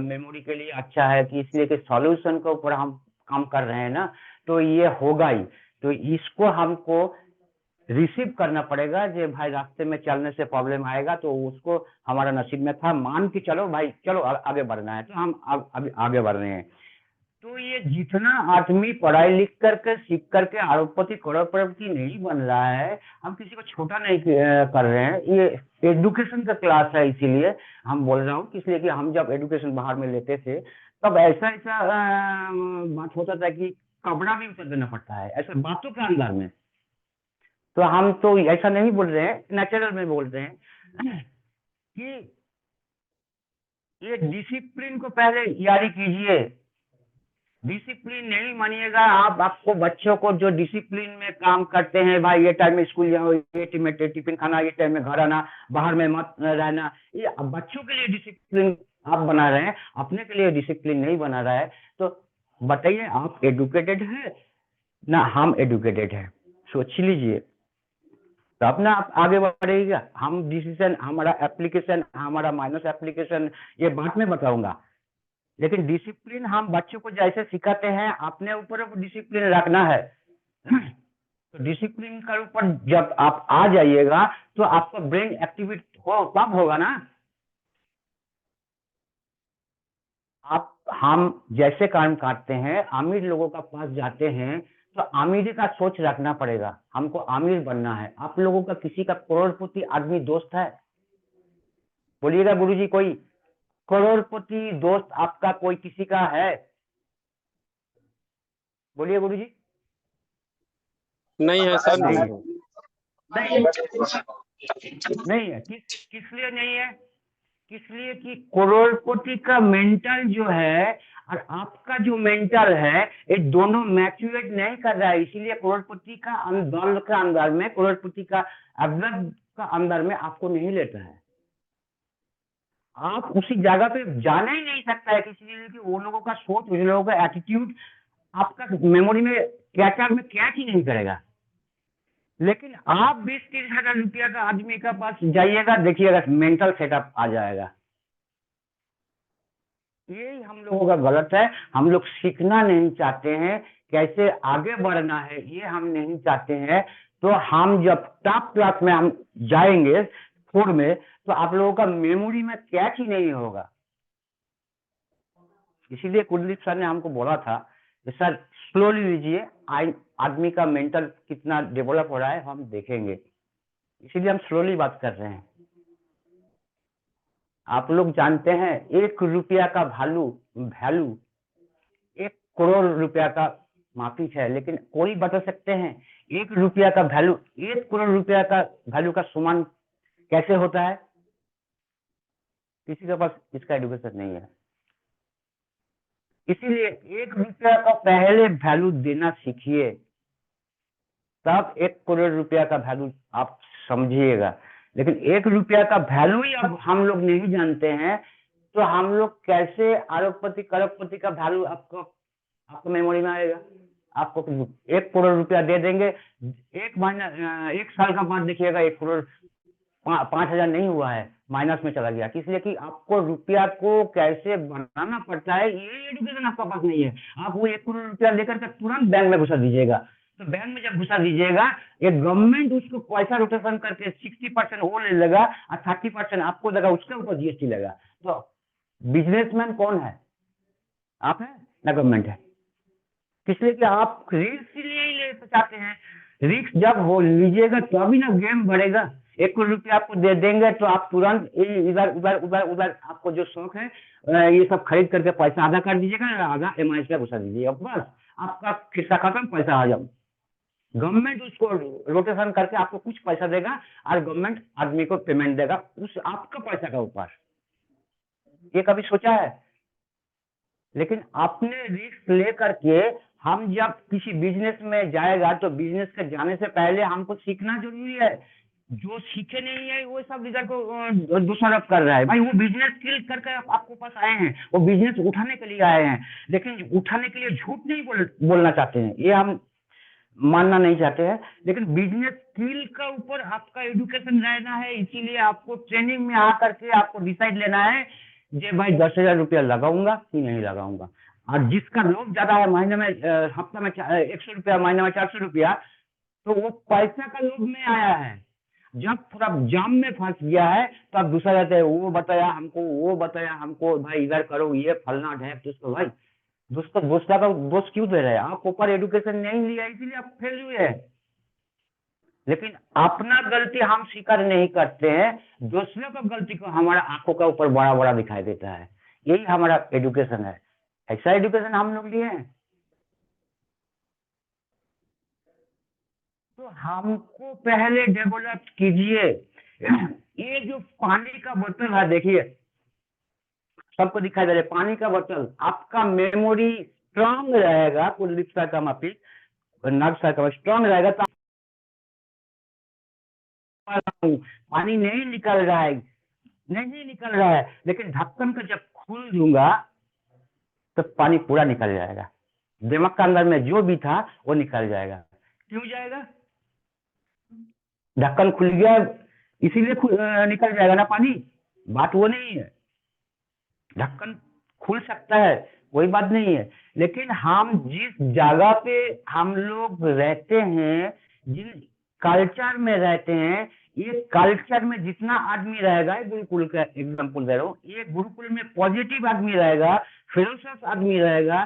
मेमोरी के लिए अच्छा है कि इसलिए कि सॉल्यूशन के ऊपर हम काम कर रहे हैं ना, तो ये होगा ही। तो इसको हमको रिसीव करना पड़ेगा। जो भाई रास्ते में चलने से प्रॉब्लम आएगा तो उसको हमारा नसीब में था, मान के चलो भाई, चलो आगे बढ़ना है, तो हम अभी आगे बढ़ रहे हैं। तो ये जितना आदमी पढ़ाई लिख करके सीख करके अरबपति करोड़पति नहीं बन रहा है, हम किसी को छोटा नहीं कर रहे हैं। ये एजुकेशन का क्लास है, इसीलिए हम बोल रहा हूँ। इसलिए कि हम जब एजुकेशन बाहर में लेते थे तब ऐसा बात होता था कि कपड़ा भी उतर देना पड़ता है, ऐसा बातों के अंदर में। तो हम तो ऐसा नहीं बोल रहे हैं, नेचुरल में बोल रहे हैं कि ये डिसिप्लिन को पहले यारी कीजिए। डिसिप्लिन नहीं मानिएगा आप, आपको बच्चों को जो डिसिप्लिन में काम करते हैं, भाई ये टाइम में स्कूल जाओ, ये टाइम में टिफिन खाना, ये टाइम में घर आना, बाहर में मत रहना, ये बच्चों के लिए डिसिप्लिन आप बना रहे हैं, अपने के लिए डिसिप्लिन नहीं बना रहा है। तो बताइए, आप एडुकेटेड है ना हम एडुकेटेड है? सोच लीजिए, तब ना आप आगे बढ़ेगा। हम डिसीजन, हमारा एप्लीकेशन, हमारा माइनस एप्लीकेशन ये बाद में बताऊंगा। लेकिन डिसिप्लिन हम बच्चों को जैसे सिखाते हैं, अपने ऊपर डिसिप्लिन रखना है। तो डिसिप्लिन के ऊपर जब आप आ जाइएगा तो आपका ब्रेन एक्टिवेट हो, तब होगा ना। आप हम जैसे काम करते हैं, अमीर लोगों का पास जाते हैं तो अमीरी का सोच रखना पड़ेगा। हमको अमीर बनना है। आप लोगों का किसी का करोड़पति आदमी दोस्त है? बोलिएगा गुरुजी, कोई करोड़पति दोस्त आपका कोई किसी का है? बोलिए गुरुजी। नहीं है सर, नहीं है। नहीं है। किस लिए नहीं है? इसलिए कि करोड़पति का मेंटल जो है और आपका जो मेंटल है, ये दोनों मैच्योरेट नहीं कर रहा है। इसीलिए करोड़पति का दल के अंदर में, करोड़पति का अब्जर्व का अंदर में आपको नहीं लेता है। आप उसी जगह पे जाना ही नहीं सकता है, इसलिए कि वो लोगों का सोच, उन लोगों का एटीट्यूड आपका मेमोरी में कैटर में कैच ही नहीं करेगा। लेकिन आप 20-30 हजार रुपया का आदमी का पास जाइएगा, देखिएगा मेंटल सेटअप आ जाएगा। यही हम लोगों का गलत है। हम लोग सीखना नहीं चाहते हैं, कैसे आगे बढ़ना है ये हम नहीं चाहते हैं। तो हम जब टॉप क्लास में हम जाएंगे 4 में, तो आप लोगों का मेमोरी में कैच ही नहीं होगा। इसीलिए कुलदीप सर ने हमको बोला था कि सर स्लोली लीजिए, आदमी का मेंटल कितना डेवलप हो रहा है हम देखेंगे। इसीलिए हम स्लोली बात कर रहे हैं। आप लोग जानते हैं 1 रुपया का वैल्यू वैल्यू 1 करोड़ रुपया का माफिक है, लेकिन कोई बता सकते हैं 1 रुपया का वैल्यू 1 करोड़ रुपया का वैल्यू का समान कैसे होता है? किसी के पास इसका एडुकेशन नहीं है। इसीलिए 1 रुपया का पहले वैल्यू देना सीखिए, तब 1 करोड़ रुपया का वैल्यू आप समझिएगा। लेकिन 1 रुपया का वैल्यू ही अब हम लोग नहीं जानते हैं, तो हम लोग कैसे अरबपति करोड़पति का वैल्यू आपको मेमोरी में आएगा? आपको 1 करोड़ रुपया दे देंगे, 1 साल का बाद देखिएगा 1 करोड़ 5,000 नहीं हुआ है, माइनस में चला गया। इसलिए कि आपको रुपया को कैसे बनाना पड़ता है, ये एजुकेशन आपके पास नहीं है। आप वो 1 करोड़ रुपया लेकर के तुरंत बैंक में घुसा दीजिएगा, तो बैंक में जब घुसा दीजिएगा, ये गवर्नमेंट उसको पैसा रोटेशन करके 60% वो ले लेगा और 30% आपको देगा, उसके ऊपर जीएसटी लेगा। तो बिजनेसमैन कौन है? आप है ना गवर्नमेंट है? इसलिए कि आप रिस्क लिए ले चाहते हैं। रिस्क जब हो लीजिएगा तो अभी ना गेम बढ़ेगा। 1 करोड़ रुपया आपको दे देंगे तो आप तुरंत इधर उधर उधर उधर आपको जो शौक है ये सब खरीद करके पैसा आधा कर दीजिएगा, आधा एमआई पे घुसा दीजिएगा, बस आपका खिस्सा खत्म, पैसा आ जाओ। गवर्नमेंट उसको रोटेशन करके आपको कुछ पैसा देगा और गवर्नमेंट आदमी को पेमेंट देगा उस आपका पैसा का ऊपर। ये कभी सोचा है? लेकिन आपने रिस्क लेकर के हम जब किसी बिजनेस में जाएगा तो बिजनेस के जाने से पहले हमको सीखना जरूरी है। जो सीखे नहीं है वो सब इधर को दोषारोप कर रहा है। भाई वो बिजनेस स्किल करके आपको पास आए हैं, वो बिजनेस उठाने के लिए आए हैं, लेकिन उठाने के लिए झूठ नहीं बोलना चाहते हैं, ये हम मानना नहीं चाहते हैं। लेकिन बिजनेस स्किल का ऊपर आपका एजुकेशन रहना है, इसीलिए आपको ट्रेनिंग में आकर के आपको डिसाइड लेना है जे भाई 10,000 रुपया लगाऊंगा कि नहीं लगाऊंगा। और जिसका लोभ ज्यादा है, महीने में हफ्ता में 100 रुपया, महीने में 400 रुपया, तो वो पैसा का लोभ में आया है। जब थोड़ा जाम में फंस गया है तो आप दूसरा जाते हैं, वो बताया हमको, भाई इधर करो, ये फलना ढेक। दोस्तों भाई दूसरा का दोस्त क्यों दे रहे हैं? आप ऊपर एजुकेशन नहीं लिया इसीलिए आप फेल हुए हैं। लेकिन अपना गलती हम स्वीकार नहीं करते हैं, दूसरों का गलती को हमारा आंखों का ऊपर बड़ा बड़ा दिखाई देता है। यही हमारा एजुकेशन है। ऐसा एजुकेशन हम लोग लिए हैं। तो हमको पहले डेवलप कीजिए। ये जो पानी का बोतल है, देखिए सबको दिखाई दे रहा है, पानी का बोतल, आपका मेमोरी स्ट्रांग रहेगा, कुलदीप सर का माफिक नाग सर का स्ट्रांग रहेगा, तो पानी नहीं निकल रहा है, लेकिन ढक्कन का जब खोल दूंगा तो पानी पूरा निकल जाएगा। दिमाग के अंदर में जो भी था वो निकल जाएगा। क्यों जाएगा? ढक्कन खुल गया इसीलिए निकल जाएगा ना पानी। बात वो नहीं है, ढक्कन खुल सकता है, कोई बात नहीं है, लेकिन हम जिस जगह पे हम लोग रहते हैं, जिस कल्चर में रहते हैं, ये कल्चर में जितना आदमी रहेगा, गुरुकुल का एग्जाम्पल दे रहा हूँ, ये गुरुकुल में पॉजिटिव आदमी रहेगा, फिलोसफ आदमी रहेगा,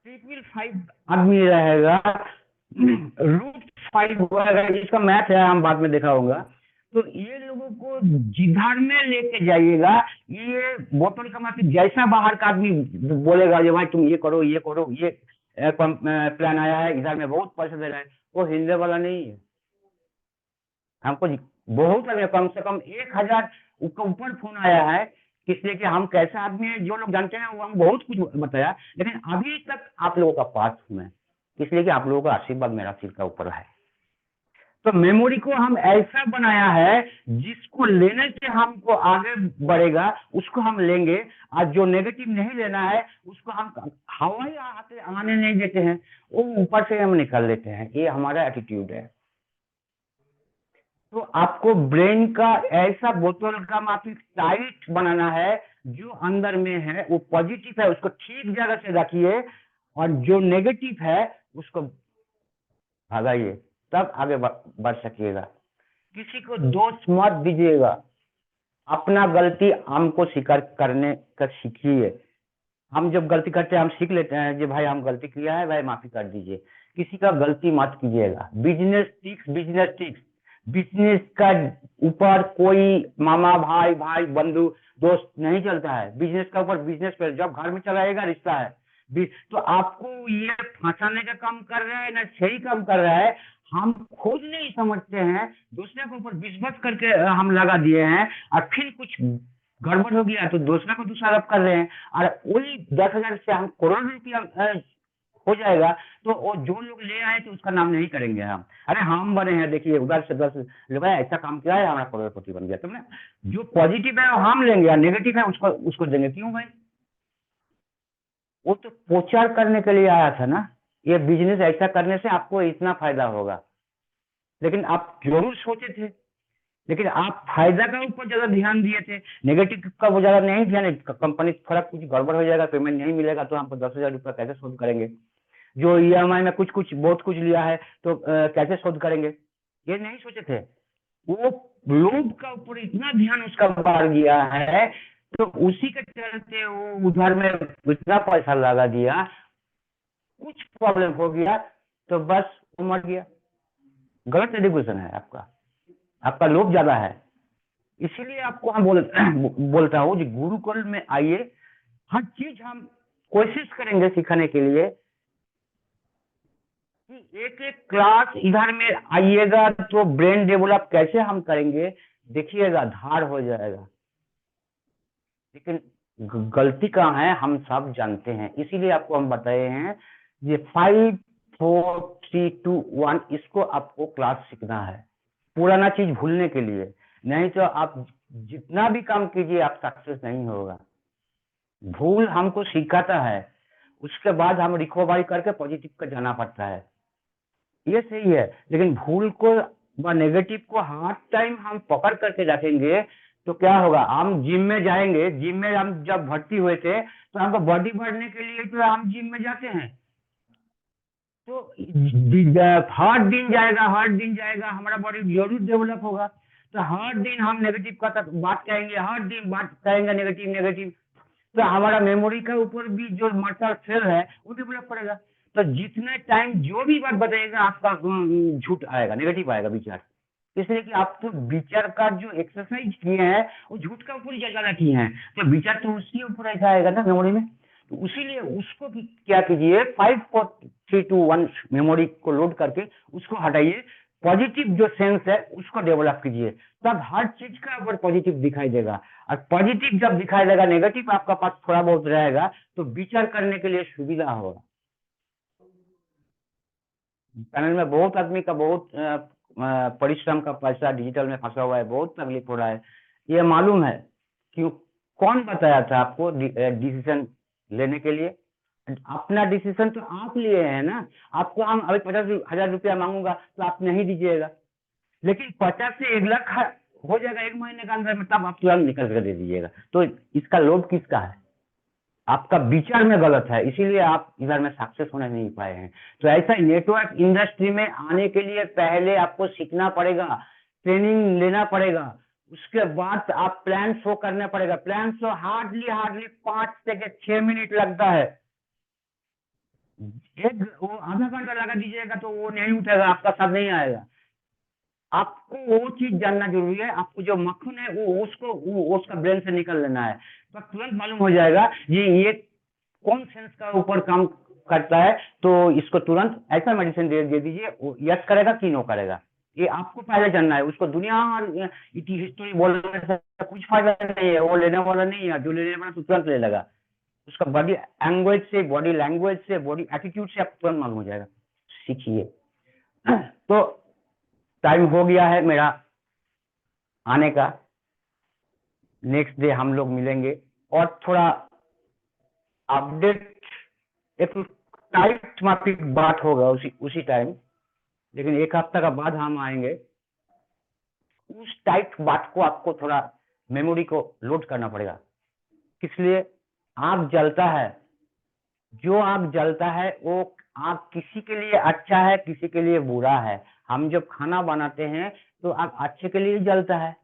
5 आदमी रहेगा, रूट 5 होगा, जिसका मैथ है हम बाद में देखा होगा। तो ये लोगों को जिधर में लेके जाइएगा, ये बोतल का माफिक जैसा बाहर का आदमी बोलेगा ये भाई तुम ये करो, ये प्लान आया है, इधर में बहुत पैसा दे रहा है, वो हिलने वाला नहीं है। हमको बहुत कम से कम 1,000 ऊपर फोन आया है, इसलिए कि हम कैसे आदमी है, जो लोग जानते हैं वो हम बहुत कुछ बताया, लेकिन अभी तक आप लोगों का पास हूं मैं, इसलिए कि आप लोगों का आशीर्वाद मेरा सिर का ऊपर है। तो मेमोरी को हम ऐसा बनाया है जिसको लेने से हमको आगे बढ़ेगा, उसको हम लेंगे, और जो नेगेटिव नहीं लेना है उसको हम हवा ही आने नहीं देते हैं, वो ऊपर से हम निकाल लेते हैं। ये हमारा एटीट्यूड है। तो आपको ब्रेन का ऐसा बोतल का माफिक टाइट बनाना है, जो अंदर में है वो पॉजिटिव है, उसको ठीक जगह से रखिए, और जो नेगेटिव है उसको भगाइए, तब आगे बढ़ सकिएगा। किसी को दोष मत दीजिएगा, अपना गलती हमको स्वीकार करने का सीखिए। हम जब गलती करते हैं हम सीख लेते हैं कि भाई हम गलती किया है, भाई माफी कर दीजिए। किसी का गलती मत कीजिएगा। बिजनेस टिक्स बिजनेस का ऊपर कोई मामा भाई भाई बंधु दोस्त नहीं चलता है। बिजनेस का ऊपर बिजनेस पे जब घर में चलाएगा रिश्ता है। तो आपको ये फंसाने का काम कर रहा है ना, सही काम कर रहा है। हम खुद नहीं समझते हैं, दूसरे के ऊपर विश्वास करके हम लगा दिए हैं, और फिर कुछ गड़बड़ हो गया तो दूसरे को दोषारोप कर रहे हैं। और वही 10,000 से हम करोड़ रुपया हो जाएगा, तो वो जो लोग ले आए तो उसका नाम नहीं करेंगे हम। अरे हम बने हैं, देखिए उधर से 10 लोग आए, ऐसा काम किया है, हमारा करोड़पति बन गया। तुमने जो पॉजिटिव है वो हम लेंगे, और नेगेटिव है उसको उसको देंगे। क्यों भाई? वो तो प्रचार करने के लिए आया था ना, ये बिजनेस ऐसा करने से आपको इतना फायदा होगा। लेकिन आप जरूर सोचे थे, लेकिन आप फायदा का ऊपर ज्यादा ध्यान दिए थे, नेगेटिव का वो ज्यादा नहीं ध्यान। कंपनी थोड़ा कुछ गड़बड़ हो जाएगा, पेमेंट नहीं मिलेगा तो हमको 10,000 रुपया कैसे शोध करेंगे? जो ईएमआई में कुछ कुछ बहुत कुछ लिया है तो कैसे शोध करेंगे? ये नहीं सोचे थे। वो लोभ का ऊपर इतना ध्यान उसका बढ़ गया है, तो उसी के चलते वो उधार में इतना पैसा लगा दिया, कुछ प्रॉब्लम हो गया तो बस वो मर गया। गलत एजुकेशन है आपका, आपका लोभ ज्यादा है। इसीलिए आपको हम बोलता हूँ कि गुरुकुल में आइए, हर चीज हम कोशिश करेंगे सिखाने के लिए। कि एक एक क्लास इधर में आइएगा तो ब्रेन डेवलप कैसे हम करेंगे देखिएगा, धार हो जाएगा। लेकिन गलती कहाँ है हम सब जानते हैं, इसीलिए आपको हम बताए हैं ये 5 4 3 2 1 इसको आपको क्लास सीखना है, पुराना चीज भूलने के लिए। नहीं तो आप जितना भी काम कीजिए आप सक्सेस नहीं होगा। भूल हमको सिखाता है, उसके बाद हम रिकवरी करके पॉजिटिव का जाना पड़ता है, ये सही है। लेकिन भूल को व नेगेटिव को हर टाइम हम पकड़ करके रखेंगे तो क्या होगा? हम जिम में जाएंगे, जिम में हम जब भर्ती हुए थे तो हमको बॉडी बढ़ने के लिए तो हम जिम में जाते हैं। तो हर दिन जाएगा, हर दिन जाएगा, हमारा बॉडी जरूर डेवलप होगा। तो हर दिन हम नेगेटिव का बात कहेंगे, हर दिन बात कहेंगे नेगेटिव नेगेटिव, तो हमारा मेमोरी के ऊपर भी जो मसल सेल है वो डेवलप करेगा। तो जितने टाइम जो भी बात बताएगा आपका झूठ आएगा, नेगेटिव आएगा विचार। इसलिए कि आप तो विचार का जो एक्सरसाइज किए हैं वो झूठ का ऊपर ज्यादा किए हैं, तो विचार तो उसके ऊपर ऐसा आएगा ना मेमोरी में। तो इसीलिए उसको क्या कीजिए, 5 4 3 2 1 मेमोरी को लोड करके उसको हटाइए, पॉजिटिव जो सेंस है उसको डेवलप कीजिए, तब हर चीज का ऊपर पॉजिटिव दिखाई देगा। और पॉजिटिव जब दिखाई देगा, नेगेटिव आपका पास थोड़ा बहुत रहेगा तो विचार करने के लिए सुविधा होगा। पैनल में बहुत आदमी का बहुत परिश्रम का पैसा डिजिटल में फंसा हुआ है, बहुत तकलीफ हो रहा है, ये मालूम है। क्यों? कौन बताया था आपको डिसीजन लेने के लिए? अपना डिसीजन तो आप लिए हैं ना। आपको हम अभी 50,000 रुपया मांगूंगा तो आप नहीं दीजिएगा, लेकिन 50 से 1 लाख हो जाएगा 1 महीने के अंदर में, तब आप तुरंत निकल कर दे दीजिएगा। तो इसका लोभ किसका है? आपका विचार में गलत है, इसीलिए आप इधर में सक्सेस होने नहीं पाए हैं। तो ऐसा नेटवर्क इंडस्ट्री में आने के लिए पहले आपको सीखना पड़ेगा, ट्रेनिंग लेना पड़ेगा, उसके बाद आप प्लान शो करना पड़ेगा। प्लान शो हार्डली 5 से 6 मिनट लगता है। वो आधा घंटा लगा दीजिएगा तो वो नहीं उठेगा, आपका साथ नहीं आएगा। आपको वो चीज जानना जरूरी है, आपको जो मक्खन है वो उसका ब्रेन से निकल लेना है, तो तुरंत मालूम हो जाएगा ये कौन सेंस का ऊपर काम करता है। तो इसको तुरंत ऐसा मेडिसिन दे दीजिए, वो यस करेगा कि नो करेगा, ये आपको पहले जानना है। उसको दुनिया और हिस्ट्री बोलने से कुछ फायदा नहीं है, वो लेने वाला नहीं है, जो लेने वाला तो तुरंत ले लेगा। उसका बॉडी लैंग्वेज से, बॉडी एटीट्यूड से आपको तुरंत मालूम हो जाएगा। सीखिए। तो टाइम हो गया है मेरा आने का, नेक्स्ट डे हम लोग मिलेंगे और थोड़ा अपडेट, एक टाइट माफिक बात होगा उसी टाइम, लेकिन 1 हफ्ता का बाद हम आएंगे। उस टाइट बात को आपको थोड़ा मेमोरी को लोड करना पड़ेगा। किस लिए? आग जलता है, जो आग जलता है वो आग किसी के लिए अच्छा है, किसी के लिए बुरा है। हम जब खाना बनाते हैं तो आग अच्छे के लिए जलता है,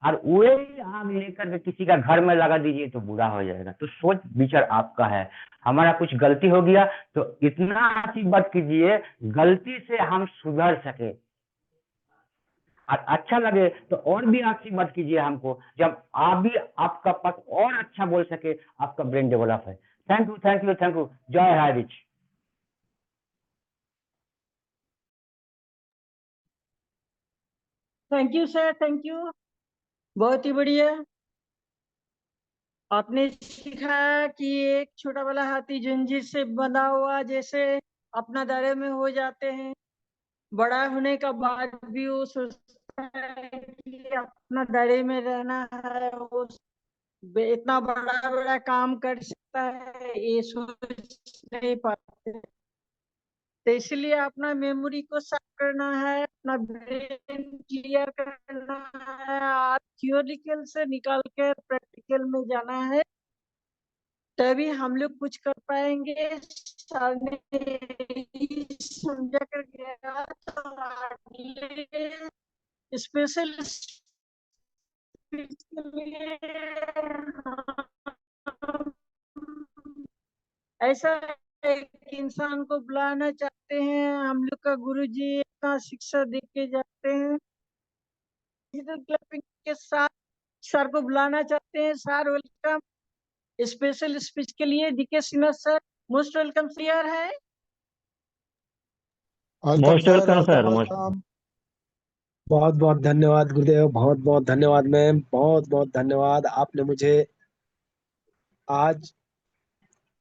और वही आग लेकर के किसी का घर में लगा दीजिए तो बुरा हो जाएगा। तो सोच विचार आपका है। हमारा कुछ गलती हो गया तो इतना आशीर्वाद कीजिए गलती से हम सुधर सके। अच्छा लगे तो और भी आशीर्वाद कीजिए हमको, जब आप भी आपका पास और अच्छा बोल सके, आपका ब्रेन डेवलप है। Thank you, thank you, thank you. जय हाय रिच। Thank you sir, thank you. बहुत ही बढ़िया। आपने सिखाया कि एक छोटा वाला हाथी जंजीर से बंधा हुआ जैसे अपना दायरे में हो जाते हैं, बड़ा होने का बाद भी वो सोचता है कि अपना दायरे में रहना है, वो इतना बड़ा बड़ा काम कर सकता है, ये सोच नहीं पाते। तो इसलिए अपना मेमोरी को साफ करना है, अपना ब्रेन क्लियर करना है, आप थियोरिकल से निकाल कर प्रैक्टिकल में जाना है, तभी हम लोग कुछ कर पाएंगे। सर ने यही समझा कर गया, तो आगे स्पेशल के लिए ऐसा एक इंसान को बुलाना चाहते हैं। हम लोग का गुरुजी इतना शिक्षा दे के जाते हैं, डिजिटल क्लबिंग के साथ सर को बुलाना चाहते हैं। सर वेलकम, स्पेशल स्पीच के लिए DK Sinha sir most welcome sir है। Welcome most sir, welcome welcome sir, most. Welcome. बहुत बहुत धन्यवाद गुरुदेव, बहुत बहुत धन्यवाद मैम, बहुत बहुत धन्यवाद। आपने मुझे आज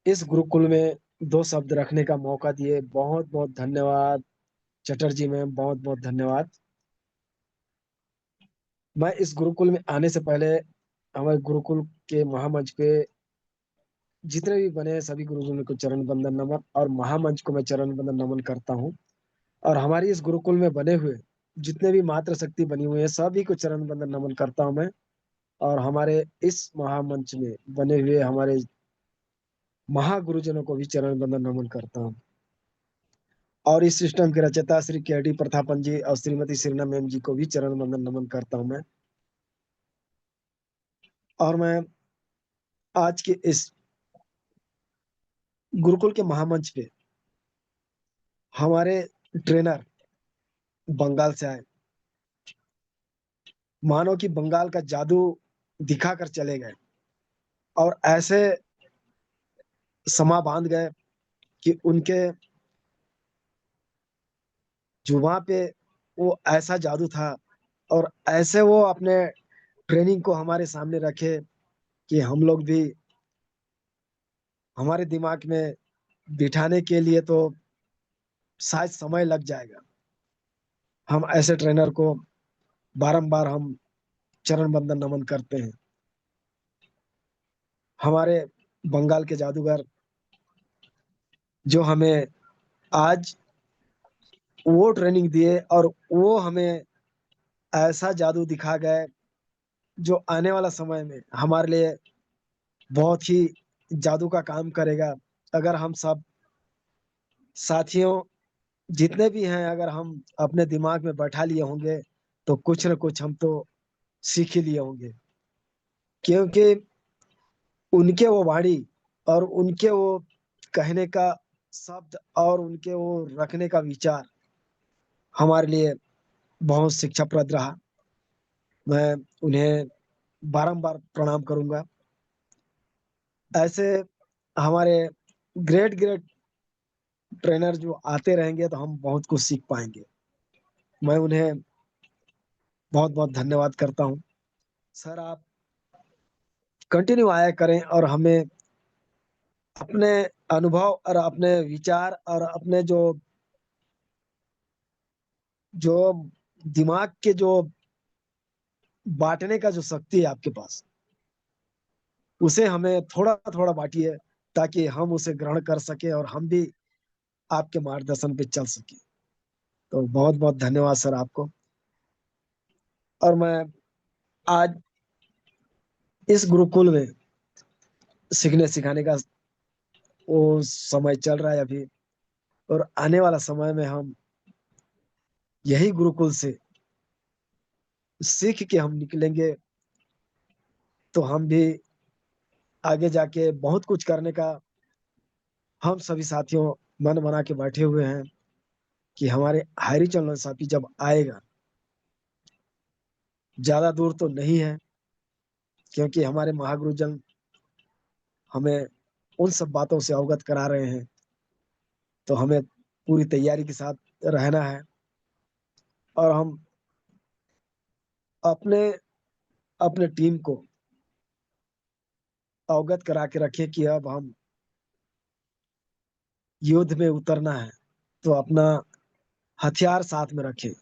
इस गुरुकुल में दो शब्द रखने का मौका दिए, बहुत बहुत धन्यवाद चटर्जी मैम, बहुत बहुत धन्यवाद। मैं इस गुरुकुल में आने से पहले हमारे गुरुकुल के महामंच पे जितने भी बने हैं सभी गुरुजनों को चरण बंदन नमन, और महामंच को मैं चरण बंदन नमन करता हूँ। और हमारी इस गुरुकुल में बने हुए जितने भी मातृ शक्ति बनी हुई है सभी को चरण बंदन नमन करता हूँ मैं। और हमारे इस महामंच में बने हुए हमारे महागुरुजनों को भी चरण बंदन नमन करता हूँ। और इस सिस्टम के रचयिता श्री के डी प्रतापन जी और श्रीमती श्रीना मैम जी को भी चरण बंदन नमन करता हूँ मैं। और मैं आज के इस गुरुकुल के महामंच पे हमारे ट्रेनर बंगाल से आए, मानो कि बंगाल का जादू दिखाकर चले गए, और ऐसे समा बांध गए कि उनके जुबां पे वो ऐसा जादू था, और ऐसे वो अपने ट्रेनिंग को हमारे सामने रखे कि हम लोग भी हमारे दिमाग में बिठाने के लिए तो शायद समय लग जाएगा। हम ऐसे ट्रेनर को बारंबार हम चरण बंदन नमन करते हैं। हमारे बंगाल के जादूगर जो हमें आज वो ट्रेनिंग दिए, और वो हमें ऐसा जादू दिखा गए जो आने वाला समय में हमारे लिए बहुत ही जादू का काम करेगा। अगर हम सब साथियों जितने भी हैं, अगर हम अपने दिमाग में बैठा लिए होंगे तो कुछ न कुछ हम तो सीख ही लिए होंगे। क्योंकि उनके वो वाणी और उनके वो कहने का शब्द और उनके वो रखने का विचार हमारे लिए बहुत शिक्षाप्रद रहा। मैं उन्हें बारंबार प्रणाम करूंगा। ऐसे हमारे ग्रेट ग्रेट ट्रेनर जो आते रहेंगे तो हम बहुत कुछ सीख पाएंगे। मैं उन्हें बहुत बहुत धन्यवाद करता हूँ। सर आप कंटिन्यू आया करें और हमें अपने अनुभव और अपने विचार और अपने जो जो दिमाग के जो बांटने का जो शक्ति है आपके पास, उसे हमें थोड़ा थोड़ा बांटिए ताकि हम उसे ग्रहण कर सके और हम भी आपके मार्गदर्शन पे चल सके। तो बहुत बहुत धन्यवाद सर आपको। और मैं आज इस गुरुकुल में सीखने सिखाने का वो समय चल रहा है अभी, और आने वाला समय में हम यही गुरुकुल से सीख के हम निकलेंगे तो हम भी आगे जाके बहुत कुछ करने का हम सभी साथियों मन बना के बैठे हुए हैं कि हमारे हरिचंद्र साथी जब आएगा ज्यादा दूर तो नहीं है, क्योंकि हमारे महागुरुजन हमें उन सब बातों से अवगत करा रहे हैं। तो हमें पूरी तैयारी के साथ रहना है, और हम अपने अपने टीम को अवगत करा के रखें कि अब हम युद्ध में उतरना है, तो अपना हथियार साथ में रखें।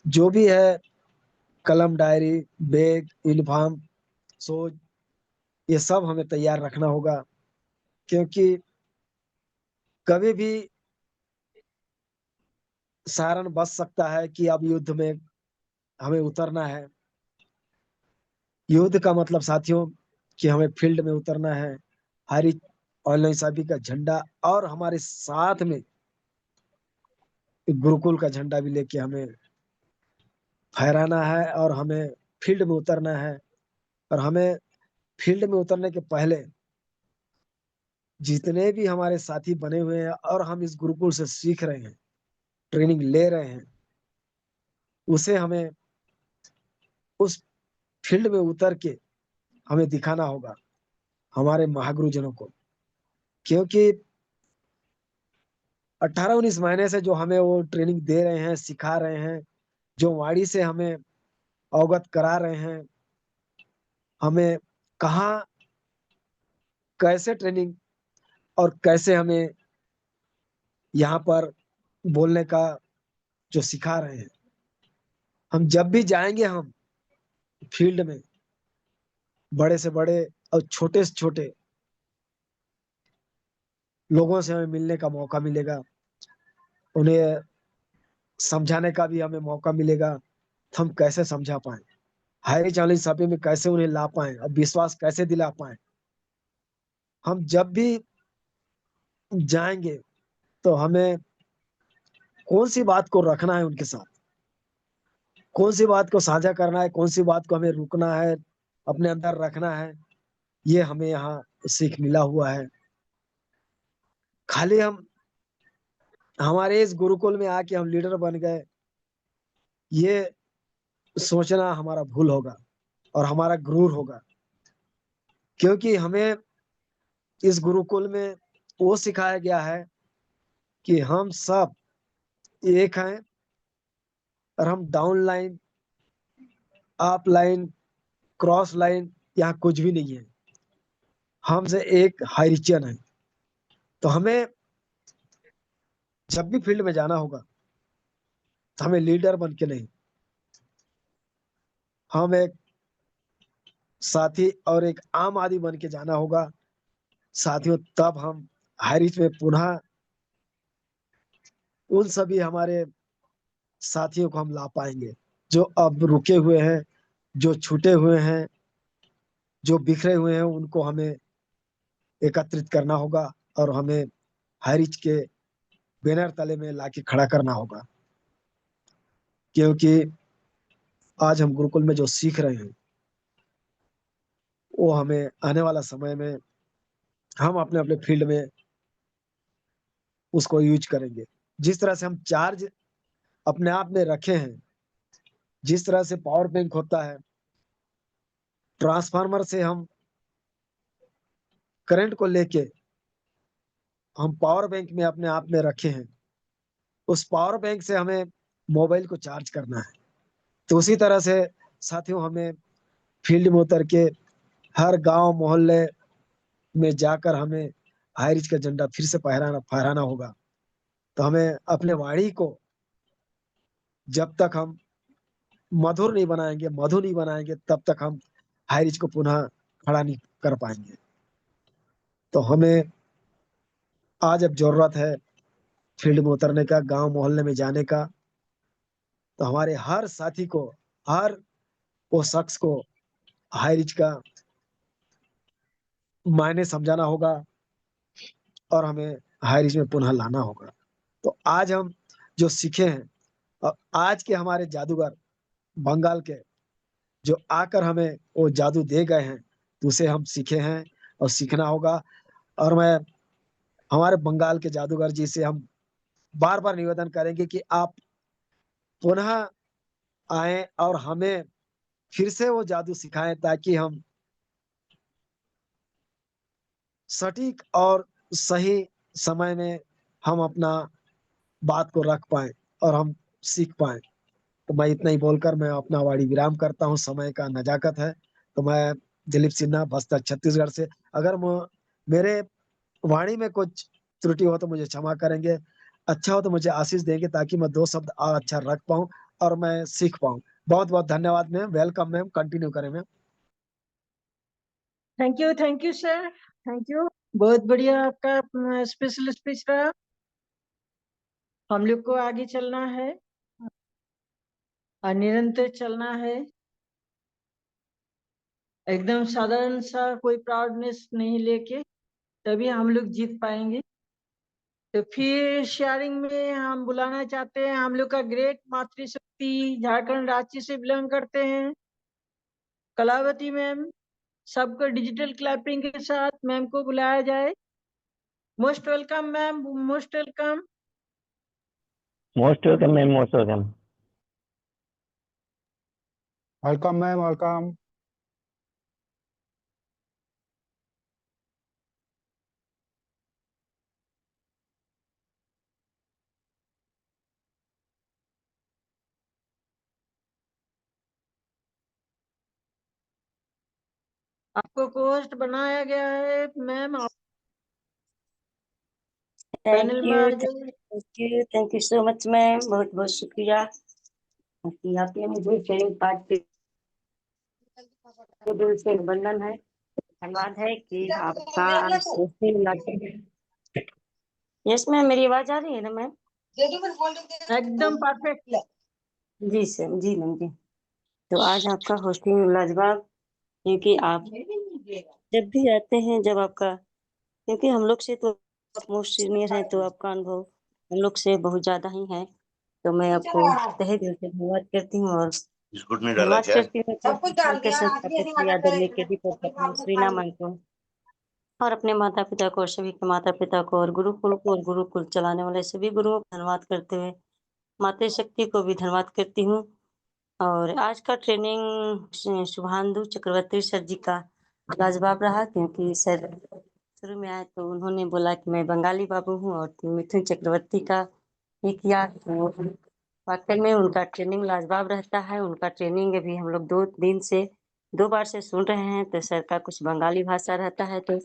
जो भी है, कलम, डायरी, बैग, यूनिफॉर्म, सोच, ये सब हमें तैयार रखना होगा, क्योंकि कभी भी सायरन बज सकता है कि अब युद्ध में हमें उतरना है। युद्ध का मतलब साथियों कि हमें फील्ड में उतरना है, हरी ऑनलाइन साहबी का झंडा और हमारे साथ में एक गुरुकुल का झंडा भी लेके हमें फहराना है, और हमें फील्ड में उतरना है। और हमें फील्ड में उतरने के पहले जितने भी हमारे साथी बने हुए हैं और हम इस गुरुकुल से सीख रहे हैं, ट्रेनिंग ले रहे हैं, उसे हमें उस फील्ड में उतर के हमें दिखाना होगा हमारे महागुरुजनों को। क्योंकि 18-19 महीने से जो हमें वो ट्रेनिंग दे रहे हैं, सिखा रहे हैं, जो वाणी से हमें अवगत करा रहे हैं, हमें कहाँ कैसे ट्रेनिंग और कैसे हमें यहाँ पर बोलने का जो सिखा रहे हैं, हम जब भी जाएंगे हम फील्ड में, बड़े से बड़े और छोटे से छोटे लोगों से हमें मिलने का मौका मिलेगा, उन्हें समझाने का भी हमें मौका मिलेगा। तो हम कैसे समझा पाए, हाई चैलेंज सभी में कैसे उन्हें ला पाए और विश्वास कैसे दिला पाए। हम जब भी जाएंगे तो हमें कौन सी बात को रखना है उनके साथ, कौन सी बात को साझा करना है, कौन सी बात को हमें रुकना है, अपने अंदर रखना है, ये हमें यहाँ सीख मिला हुआ है। खाली हम हमारे इस गुरुकुल में आके हम लीडर बन गए, ये सोचना हमारा भूल होगा और हमारा गुरूर होगा। क्योंकि हमें इस गुरुकुल में वो सिखाया गया है कि हम सब एक हैं, और हम down line, up line, cross line, यहाँ कुछ भी नहीं है। हमसे एक हाइरिचियन है। तो हमें जब भी फील्ड में जाना होगा तो हमें लीडर बन के नहीं, हम एक साथी और एक आम आदमी बन के जाना होगा साथियों। तब हम हाइरिच में पुनः उन सभी हमारे साथियों को हम ला पाएंगे, जो अब रुके हुए हैं, जो छूटे हुए हैं, जो बिखरे हुए हैं, उनको हमें एकत्रित करना होगा और हमें हाइरिच के बैनर तले में लाके खड़ा करना होगा। क्योंकि आज हम गुरुकुल में जो सीख रहे हैं, वो हमें आने वाला समय में हम अपने अपने फील्ड में उसको यूज करेंगे। जिस तरह से हम चार्ज अपने आप में रखे हैं, जिस तरह से पावर बैंक होता है, ट्रांसफार्मर से हम करंट को लेके हम पावर बैंक में अपने आप में रखे हैं, उस पावर बैंक से हमें मोबाइल को चार्ज करना है। तो उसी तरह से साथियों हमें फील्ड में उतर के हर गांव मोहल्ले में जाकर हमें हाईरिच का झंडा फिर से फहराना फहराना होगा। तो हमें अपने वाणी को जब तक हम मधुर नहीं बनाएंगे, मधु नहीं बनाएंगे, तब तक हम हाईरिच को पुनः खड़ा नहीं कर पाएंगे। तो हमें आज अब जरूरत है फील्ड में उतरने का, गांव मोहल्ले में जाने का। तो हमारे हर साथी को, हर वो शख्स को हाईरिच का मायने समझाना होगा और हमें हाईरिच में पुनः लाना होगा। तो आज हम जो सीखे हैं, और आज के हमारे जादूगर बंगाल के जो आकर हमें वो जादू दे गए हैं, तो उसे हम सीखे हैं और सीखना होगा। और मैं हमारे बंगाल के जादूगर जी से हम बार बार निवेदन करेंगे कि आप पुनः आए और हमें फिर से वो जादू सिखाएं, ताकि हम सटीक और सही समय में हम अपना बात को रख पाए और हम सीख पाए। तो मैं इतना ही बोलकर मैं अपना वाणी विराम करता हूँ। समय का नजाकत है। तो मैं दिलीप सिन्हा, बस्तर छत्तीसगढ़ से। अगर मेरे वाणी में कुछ त्रुटि हो तो मुझे क्षमा करेंगे, अच्छा हो तो मुझे आशीष देंगे, ताकि मैं दो शब्द और अच्छा रख पाऊं और मैं सीख पाऊं। बहुत बहुत धन्यवाद मैम। वेलकम मैम, कंटिन्यू करें ma'am. Thank you sir, thank you. बहुत बढ़िया आपका स्पेशल स्पीच रहा। हम लोग को आगे चलना है और निरंतर चलना है। एकदम साधारण सा कोई प्राउडनेस नहीं लेके, तभी हम लोग जीत पाएंगे। तो फिर शेयरिंग में हम बुलाना चाहते हैं हम लोग का ग्रेट मातृशक्ति, झारखंड राज्य से बिलोंग करते हैं, कलावती मैम। सबको डिजिटल क्लैपिंग के साथ मैम को बुलाया जाए। Most welcome ma'am, most welcome. Most welcome ma'am, most welcome. Welcome ma'am, welcome. आपको होस्ट बनाया गया है मैम, आप थैंक पैनल में यू, आ जाइए। Thank you so much ma'am, बहुत बहुत शुक्रिया कि आपने मुझे ट्रेनिंग पार्ट के दिल से वंदन है, धन्यवाद है कि आपका यस मैम, मेरी आवाज आ रही है ना मैम? एकदम परफेक्ट। जी सर, जी मैम जी। तो आज आपका होस्टिंग लाजवाब, क्योंकि आप जब भी आते हैं, जब आपका, क्योंकि हम लोग से तो आप मोस्ट सीनियर हैं, तो आपका अनुभव हम लोग से बहुत ज्यादा ही है। तो मैं आपको तहे दिल से धन्यवाद करती हूँ और धन्यवाद करती हूँ संस्थापक श्री आदरणीय के.डी. प्रधान श्रीनाम को और अपने माता पिता को, सभी के माता पिता को और गुरुकुल को और गुरुकुल चलाने वाले सभी गुरुओं को धन्यवाद करते हुए माता शक्ति को भी धन्यवाद करती हूँ। और आज का ट्रेनिंग शुभांशु चक्रवर्ती सर जी का लाजवाब रहा, क्योंकि सर शुरू में आए तो उन्होंने बोला कि मैं बंगाली बाबू हूँ और मिथुन चक्रवर्ती का ये किया। तो वाकई में उनका ट्रेनिंग लाजवाब रहता है। उनका ट्रेनिंग अभी हम लोग 2 दिन से 2 बार से सुन रहे हैं। तो सर का कुछ बंगाली भाषा रहता है, तो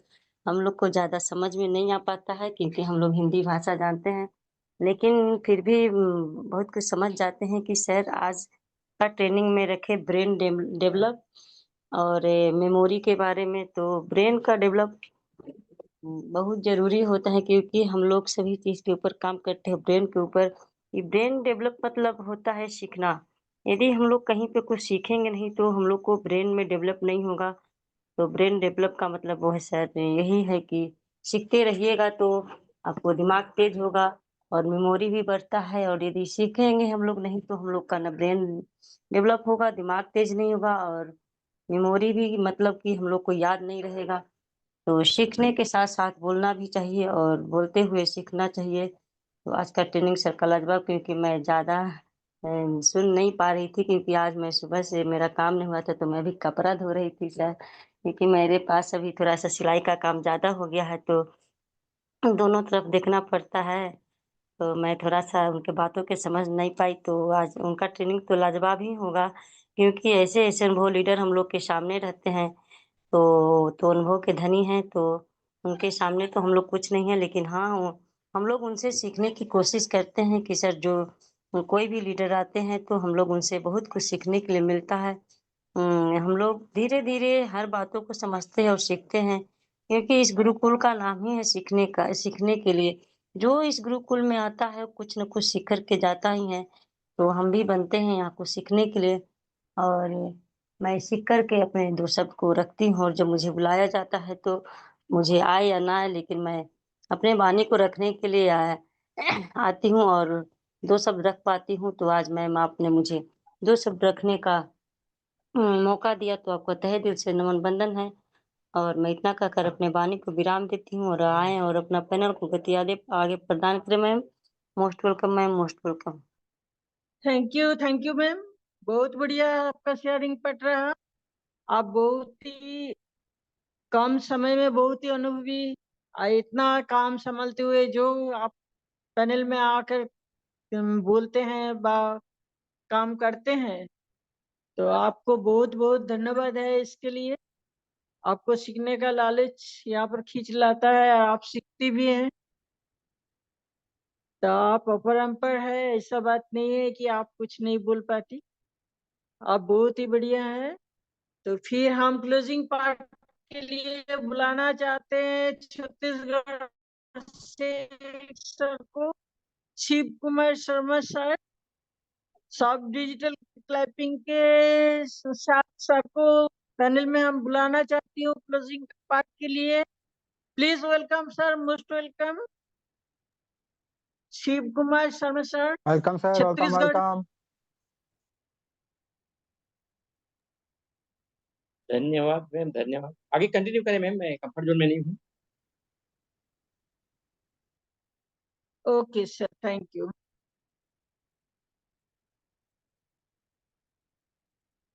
हम लोग को ज्यादा समझ में नहीं आ पाता है, क्योंकि हम लोग हिंदी भाषा जानते हैं। लेकिन फिर भी बहुत कुछ समझ जाते हैं कि सर आज का ट्रेनिंग में रखे ब्रेन डेवलप और मेमोरी के बारे में। तो ब्रेन का डेवलप बहुत जरूरी होता है, क्योंकि हम लोग सभी चीज के ऊपर काम करते हैं ब्रेन के ऊपर। ये ब्रेन डेवलप मतलब होता है सीखना। यदि हम लोग कहीं पे कुछ सीखेंगे नहीं तो हम लोग को ब्रेन में डेवलप नहीं होगा। तो ब्रेन डेवलप का मतलब वो है शायद यही है कि सीखते रहिएगा तो आपको दिमाग तेज होगा और मेमोरी भी बढ़ता है। और यदि सीखेंगे हम लोग नहीं तो हम लोग का ना ब्रेन डेवलप होगा, दिमाग तेज नहीं होगा और मेमोरी भी, मतलब कि हम लोग को याद नहीं रहेगा। तो सीखने के साथ साथ बोलना भी चाहिए और बोलते हुए सीखना चाहिए। तो आज का ट्रेनिंग सर का लाजवाब, क्योंकि मैं ज़्यादा सुन नहीं पा रही थी, क्योंकि आज मैं सुबह से मेरा काम नहीं हुआ था, तो मैं भी कपड़ा धो रही थी सर, क्योंकि मेरे पास अभी थोड़ा सा सिलाई का काम ज़्यादा हो गया है, तो दोनों तरफ देखना पड़ता है। तो मैं थोड़ा सा उनके बातों के समझ नहीं पाई। तो आज उनका ट्रेनिंग तो लाजवाब ही होगा, क्योंकि ऐसे ऐसे अनुभव लीडर हम लोग के सामने रहते हैं। तो अनुभव के धनी हैं, तो उनके सामने तो हम लोग कुछ नहीं है। लेकिन हाँ, हम लोग उनसे सीखने की कोशिश करते हैं कि सर जो कोई भी लीडर आते हैं तो हम लोग उनसे बहुत कुछ सीखने के लिए मिलता है। हम लोग धीरे धीरे हर बातों को समझते हैं और सीखते हैं, क्योंकि इस गुरुकुल का नाम ही है सीखने का, सीखने के लिए। जो इस गुरुकुल में आता है कुछ न कुछ सीख कर के जाता ही है। तो हम भी बनते हैं यहाँ को सीखने के लिए। और मैं सीख कर के अपने 2 शब्द को रखती हूँ, और जब मुझे बुलाया जाता है तो मुझे आए या ना आए, लेकिन मैं अपने वाणी को रखने के लिए आती हूँ और 2 शब्द रख पाती हूँ। तो आज मैम आपने मुझे 2 शब्द रखने का मौका दिया, तो आपको तहे दिल से नमन बंदन है। और मैं इतना कहकर अपने वाणी को विराम देती हूँ और आए और अपना पैनल को गति आगे आगे प्रदान करें ma'am. Most welcome ma'am, most welcome. Thank you ma'am. बहुत बढ़िया आपका शेयरिंग पट रहा। आप बहुत ही कम समय में बहुत ही अनुभवी, इतना काम संभालते हुए जो आप पैनल में आकर बोलते हैं बा काम करते हैं, तो आपको बहुत बहुत धन्यवाद है इसके लिए। आपको सीखने का लालच यहाँ पर खींच लाता है, आप सीखती भी हैं। तो आप अपर एम्पर है, ऐसा बात नहीं है कि आप कुछ नहीं बोल पाती, आप बहुत ही बढ़िया है। तो फिर हम क्लोजिंग पार्ट के लिए बुलाना चाहते हैं छत्तीसगढ़ से सर को, शिव कुमार शर्मा सर। सब डिजिटल क्लैपिंग के साथ सर को पैनल में हम बुलाना चाहती हूँ क्लोजिंग पार्ट के लिए। Please welcome sir, most welcome Shiv Kumar Sharma sir, welcome sir, welcome Chhattisgarh. Welcome. धन्यवाद मैम, धन्यवाद। आगे कंटिन्यू करें मैम, मैं कंफर्ट जोन में नहीं हूँ। Okay sir, thank you.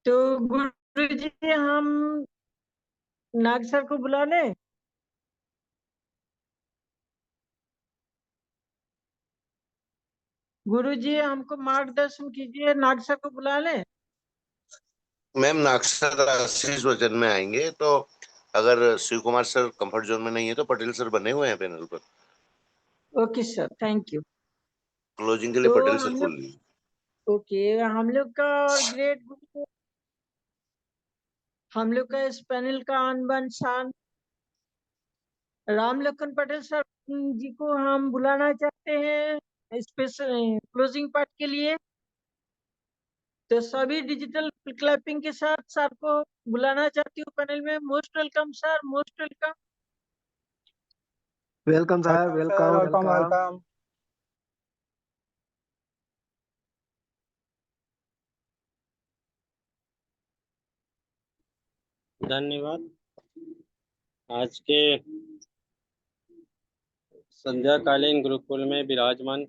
तो गुरु जी हम नाग सर को बुला लें। गुरु जी हमको मार्गदर्शन कीजिए, नाग सर को बुला लें। मैम नागसर आशीष वचन में आएंगे, तो अगर Shiv Kumar sir comfort zone में नहीं है तो पटेल सर बने हुए हैं पैनल पर। Okay sir, thank you. Closing के लिए तो पटेल सर हम खोल लोग, लीजिए। ओके, हम लोग का और ग्रेट गुरु, हम लोग का इस पैनल का आन बान शान राम लखन पटेल सर जी को हम बुलाना चाहते हैं स्पेशल क्लोजिंग पार्ट के लिए। तो सभी डिजिटल क्लैपिंग के साथ सर को बुलाना चाहती हूँ पैनल में। Most welcome sir, most welcome. Welcome साहब, welcome sir, welcome welcome welcome. Welcome. धन्यवाद। आज के संध्याकालीन गुरुकुल में विराजमान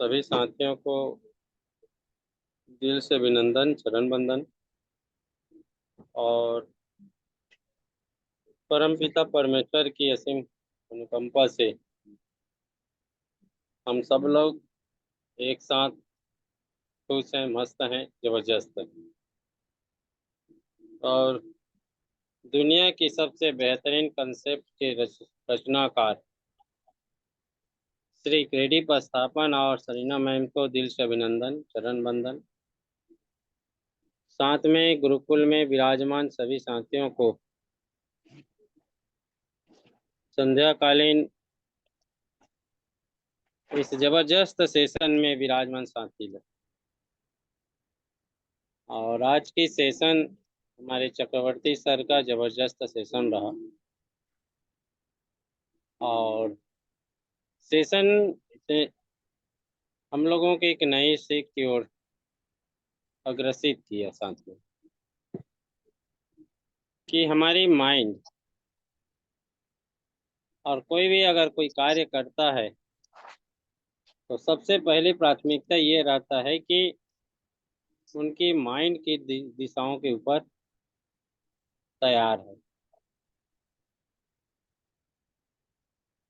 सभी साथियों को दिल से अभिनंदन, चरण वंदन। और परमपिता परमेश्वर की असीम अनुकंपा से हम सब लोग एक साथ खुश हैं, मस्त हैं, जबरदस्त हैं। और दुनिया की सबसे बेहतरीन कंसेप्ट के रचनाकार श्री क्रेडी स्थापन और सरीना मैम को दिल से अभिनंदन, चरण वंदन। साथ में गुरुकुल में विराजमान सभी साथियों को संध्याकालीन इस जबरदस्त सेशन में विराजमान साथी लोग। और आज की सेशन हमारे चक्रवर्ती सर का जबरदस्त सेशन रहा। और सेशन से हम लोगों की एक नई सीख की ओर अग्रसित किया साथ में, कि हमारी माइंड और कोई भी अगर कोई कार्य करता है तो सबसे पहली प्राथमिकता ये रहता है कि उनकी माइंड की दिशाओं के ऊपर तैयार है,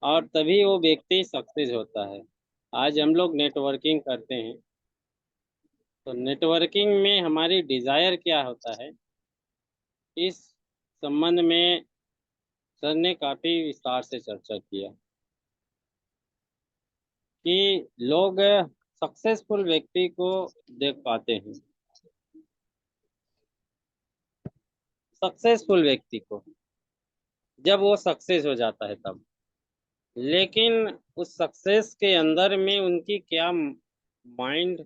और तभी वो व्यक्ति सक्सेस होता है। आज हम लोग नेटवर्किंग करते हैं, तो नेटवर्किंग में हमारी डिजायर क्या होता है, इस संबंध में सर ने काफी विस्तार से चर्चा किया कि लोग सक्सेसफुल व्यक्ति को देख पाते हैं, सक्सेसफुल व्यक्ति को जब वो सक्सेस हो जाता है तब, लेकिन उस सक्सेस के अंदर में उनकी क्या माइंड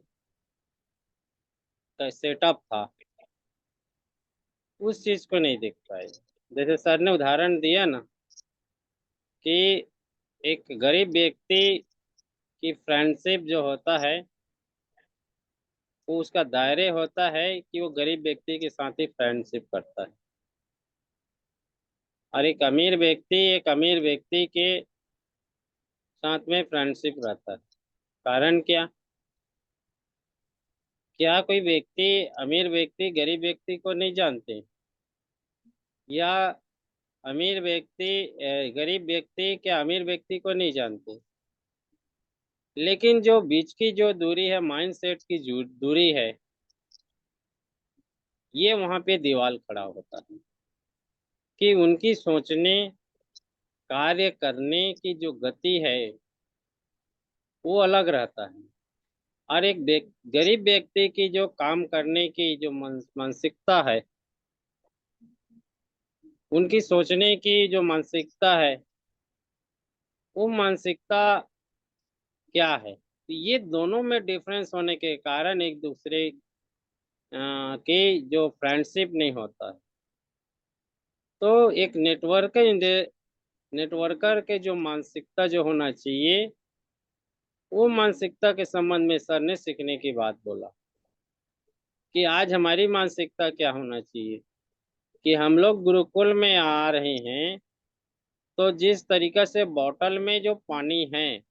का सेटअप था, उस चीज को नहीं देख पाए। जैसे सर ने उदाहरण दिया ना कि एक गरीब व्यक्ति की फ्रेंडशिप जो होता है वो उसका दायरे होता है कि वो गरीब व्यक्ति के साथ ही फ्रेंडशिप करता है, और एक अमीर व्यक्ति के साथ में फ्रेंडशिप रहता है। कारण क्या क्या कोई व्यक्ति अमीर व्यक्ति गरीब व्यक्ति को नहीं जानते, या अमीर व्यक्ति गरीब व्यक्ति क्या अमीर व्यक्ति को नहीं जानते? लेकिन जो बीच की जो दूरी है, माइंडसेट की दूरी है, ये वहां पे दीवार खड़ा होता है कि उनकी सोचने कार्य करने की जो गति है वो अलग रहता है, और एक गरीब व्यक्ति की जो काम करने की जो मानसिकता है, उनकी सोचने की जो मानसिकता है, वो मानसिकता क्या है। तो ये दोनों में डिफरेंस होने के कारण एक दूसरे की जो फ्रेंडशिप नहीं होता है। तो एक नेटवर्कर के जो मानसिकता जो होना चाहिए, वो मानसिकता के संबंध में सर ने सीखने की बात बोला कि आज हमारी मानसिकता क्या होना चाहिए कि हम लोग गुरुकुल में आ रहे हैं, तो जिस तरीका से बोतल में जो पानी है,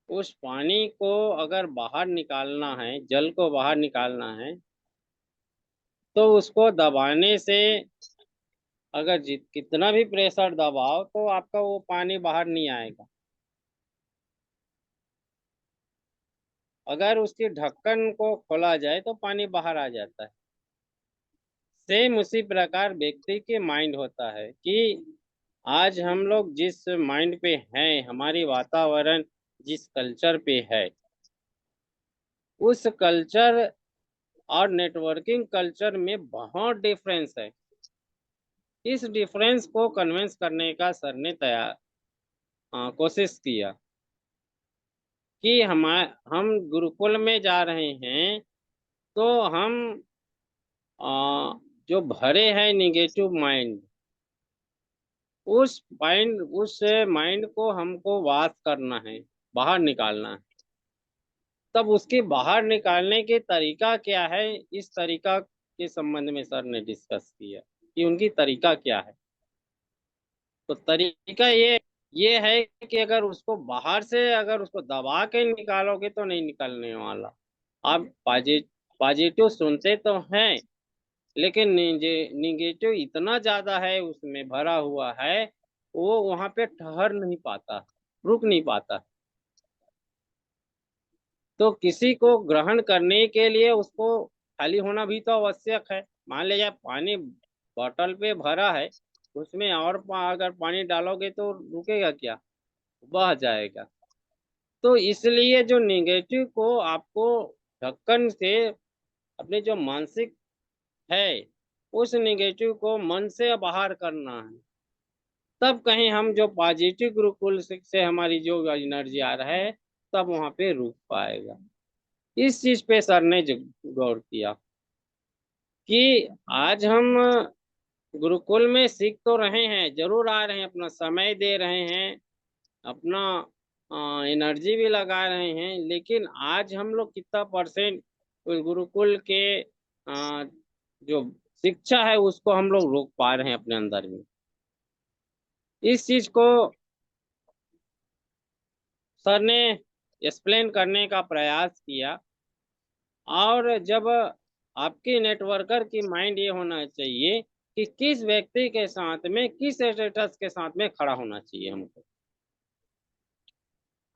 उस पानी को अगर बाहर निकालना है, जल को बाहर निकालना है, तो उसको दबाने से अगर कितना भी प्रेशर दबाओ तो आपका वो पानी बाहर नहीं आएगा। अगर उसकी ढक्कन को खोला जाए तो पानी बाहर आ जाता है। सेम उसी प्रकार व्यक्ति के माइंड होता है कि आज हम लोग जिस माइंड पे हैं, हमारी वातावरण जिस कल्चर पे है, उस कल्चर और नेटवर्किंग कल्चर में बहुत डिफरेंस है। इस डिफरेंस को कन्विंस करने का सर ने कोशिश किया कि हम गुरुकुल में जा रहे हैं, तो हम जो भरे हैं निगेटिव माइंड, उस माइंड को हमको वाश करना है, बाहर निकालना है। तब उसके बाहर निकालने के तरीका क्या है, इस तरीका के संबंध में सर ने डिस्कस किया कि उनकी तरीका क्या है। तो तरीका ये है कि अगर उसको बाहर से अगर उसको दबा के निकालोगे तो नहीं निकलने वाला। आप पॉजिटिव सुनते तो हैं, लेकिन निगेटिव इतना ज्यादा है, उसमें भरा हुआ है, वो वहां पे ठहर नहीं पाता, रुक नहीं पाता। तो किसी को ग्रहण करने के लिए उसको खाली होना भी तो आवश्यक है। मान लीजिए पानी बोतल पे भरा है, उसमें और अगर पानी डालोगे तो रुकेगा क्या, बह जाएगा। तो इसलिए जो निगेटिव को आपको ढक्कन से अपने जो मानसिक है, उस निगेटिव को मन से बाहर करना है। तब कहीं हम जो पॉजिटिव गुरुकुल से हमारी जो एनर्जी आ रहा है, तब वहां पे रुक पाएगा। इस चीज पे सर ने गौर किया कि आज हम गुरुकुल में सीख तो रहे हैं, जरूर आ रहे हैं, अपना समय दे रहे हैं, अपना एनर्जी भी लगा रहे हैं, लेकिन आज हम लोग कितना परसेंट उस गुरुकुल के जो शिक्षा है उसको हम लोग रोक पा रहे हैं अपने अंदर में। इस चीज को सर ने एक्सप्लेन करने का प्रयास किया। और जब आपके नेटवर्कर की माइंड ये होना चाहिए कि किस व्यक्ति के साथ में, किस स्टेटस के साथ में खड़ा होना चाहिए हमको।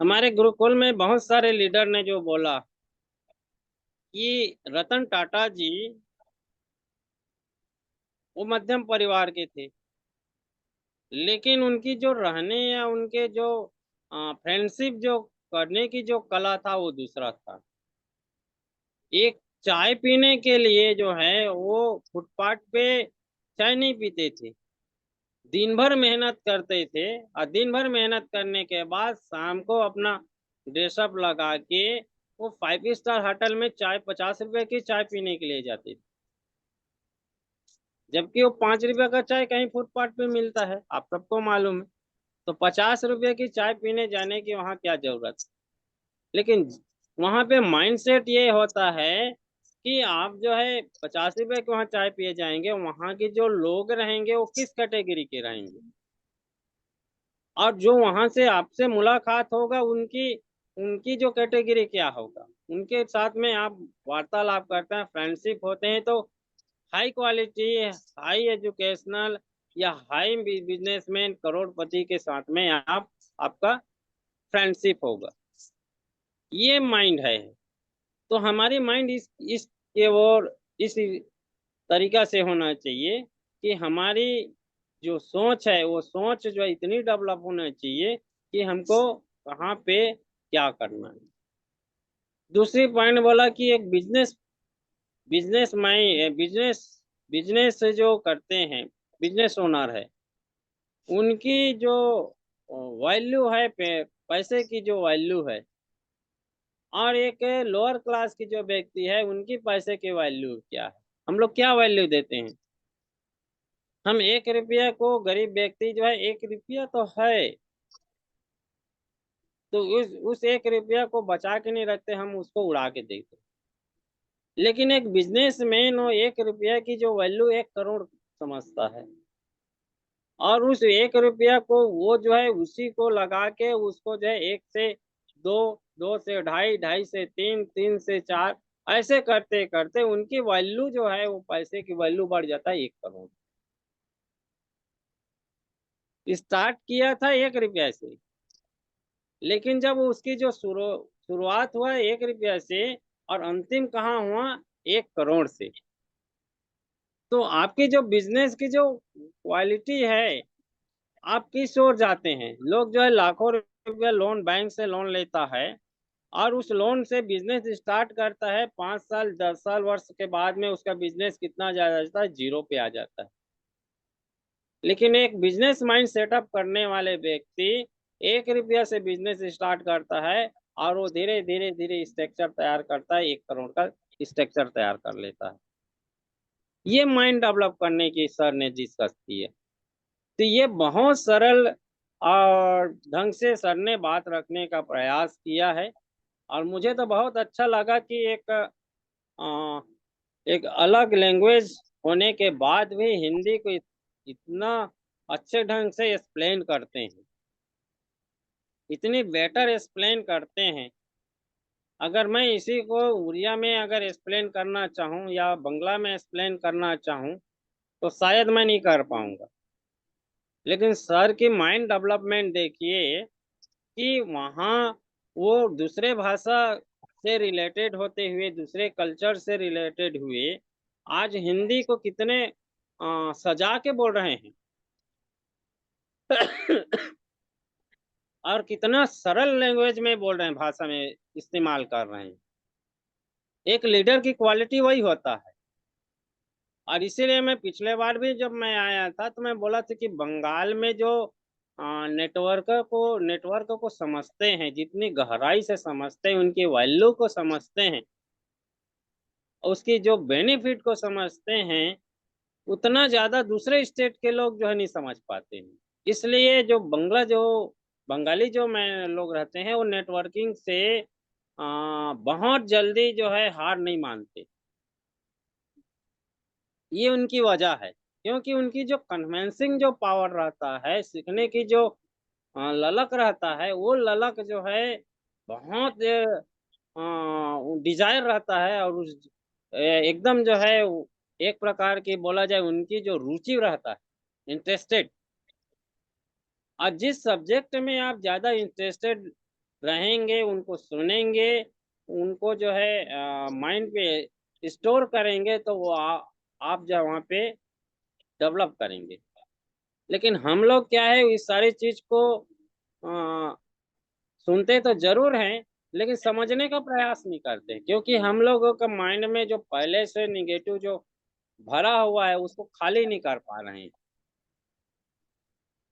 हमारे गुरुकुल में बहुत सारे लीडर ने जो बोला कि रतन टाटा जी वो मध्यम परिवार के थे, लेकिन उनकी जो रहने या उनके जो फ्रेंडशिप जो करने की जो कला था वो दूसरा था। एक चाय पीने के लिए जो है वो फुटपाथ पे चाय नहीं पीते थे, दिन भर मेहनत करते थे, और दिन भर मेहनत करने के बाद शाम को अपना ड्रेसअप लगा के वो 5 स्टार होटल में चाय 50 रुपए की चाय पीने के लिए जाते थे, जबकि वो 5 रुपए का चाय कहीं फुटपाथ पे मिलता है, आप सबको मालूम है। तो 50 रुपए की चाय पीने जाने की वहाँ क्या जरूरत है। लेकिन वहां पे माइंडसेट ये होता है कि आप जो है 50 रुपए के वहाँ चाय पिए जाएंगे, वहां के जो लोग रहेंगे वो किस कैटेगरी के रहेंगे, और जो वहां से आपसे मुलाकात होगा उनकी उनकी जो कैटेगरी क्या होगा। उनके साथ में आप वार्तालाप करते हैं, फ्रेंडशिप होते हैं, तो हाई क्वालिटी, हाई एजुकेशनल या हाई बिजनेसमैन करोड़पति के साथ में आपका फ्रेंडशिप होगा। ये माइंड है। तो हमारी माइंड इस के ओर इस तरीका से होना चाहिए कि हमारी जो सोच है वो सोच जो है इतनी डेवलप होना चाहिए कि हमको कहाँ पे क्या करना है। दूसरी पॉइंट बोला कि एक बिजनेस जो करते हैं, बिजनेस ओनर है, उनकी जो वैल्यू है, पैसे की जो वैल्यू है, और एक लोअर क्लास की जो व्यक्ति है उनकी पैसे की वैल्यू क्या है। हम लोग क्या वैल्यू देते हैं? हम 1 रुपया को, गरीब व्यक्ति जो है 1 रुपया तो है, तो उस 1 रुपया को बचा के नहीं रखते, हम उसको उड़ा के देते। लेकिन एक बिजनेसमैन वो 1 रुपया की जो वैल्यू 1 करोड़ समझता है, और उस 1 रुपया को वो जो है उसी को लगा के उसको जो है 1 से 2, 2 से 2.5, 2.5 से 3, 3 से 4, ऐसे करते करते उनकी वैल्यू जो है, वो पैसे की वैल्यू बढ़ जाता है 1 करोड़। स्टार्ट किया था 1 रुपया से, लेकिन जब उसकी जो शुरुआत हुआ 1 रुपया से और अंतिम कहाँ हुआ? 1 करोड़ से। तो आपकी जो बिजनेस की जो क्वालिटी है, आप किस ओर जाते हैं? लोग जो है लाखों रुपया लोन, बैंक से लोन लेता है और उस लोन से बिजनेस स्टार्ट करता है। 5 साल 10 साल वर्ष के बाद में उसका बिजनेस कितना जा जाता है? 0 पे आ जाता है। लेकिन एक बिजनेस माइंड सेटअप करने वाले व्यक्ति 1 रुपया से बिजनेस स्टार्ट करता है और वो धीरे धीरे धीरे स्ट्रक्चर तैयार करता है, 1 करोड़ का स्ट्रक्चर तैयार कर लेता है। ये माइंड डेवलप करने की सर ने डिस्कस की है। तो ये बहुत सरल और ढंग से सर ने बात रखने का प्रयास किया है, और मुझे तो बहुत अच्छा लगा कि एक अलग लैंग्वेज होने के बाद भी हिंदी को इतना अच्छे ढंग से एक्सप्लेन करते हैं, इतनी बेटर एक्सप्लेन करते हैं। अगर मैं इसी को उड़िया में अगर एक्सप्लेन करना चाहूँ या बंगला में एक्सप्लेन करना चाहूँ तो शायद मैं नहीं कर पाऊंगा। लेकिन सर की माइंड डेवलपमेंट देखिए कि वहाँ वो दूसरे भाषा से रिलेटेड होते हुए, दूसरे कल्चर से रिलेटेड हुए, आज हिंदी को कितने सजा के बोल रहे हैं और कितना सरल लैंग्वेज में बोल रहे हैं, भाषा में इस्तेमाल कर रहे हैं। एक लीडर की क्वालिटी वही होता है। और इसीलिए मैं पिछले बार भी जब मैं आया था तो मैं बोला था कि बंगाल में जो नेटवर्क को समझते हैं, जितनी गहराई से समझते हैं, उनकी वैल्यू को समझते हैं, उसकी जो बेनिफिट को समझते हैं, उतना ज्यादा दूसरे स्टेट के लोग जो है नहीं समझ पाते हैं। इसलिए जो बंगाली जो मैं लोग रहते हैं वो नेटवर्किंग से बहुत जल्दी जो है हार नहीं मानते। ये उनकी वजह है, क्योंकि उनकी जो कन्विंसिंग जो पावर रहता है, सीखने की जो ललक रहता है, वो ललक जो है बहुत डिजायर रहता है, और उस एकदम जो है एक प्रकार की बोला जाए उनकी जो रुचि रहता है, इंटरेस्टेड। और जिस सब्जेक्ट में आप ज्यादा इंटरेस्टेड रहेंगे, उनको सुनेंगे, उनको जो है माइंड पे स्टोर करेंगे, तो वो आप जो वहाँ पे डेवलप करेंगे। लेकिन हम लोग क्या है, इस सारी चीज को आ, सुनते तो जरूर हैं, लेकिन समझने का प्रयास नहीं करते, क्योंकि हम लोगों का माइंड में जो पहले से निगेटिव जो भरा हुआ है उसको खाली नहीं कर पा रहे हैं।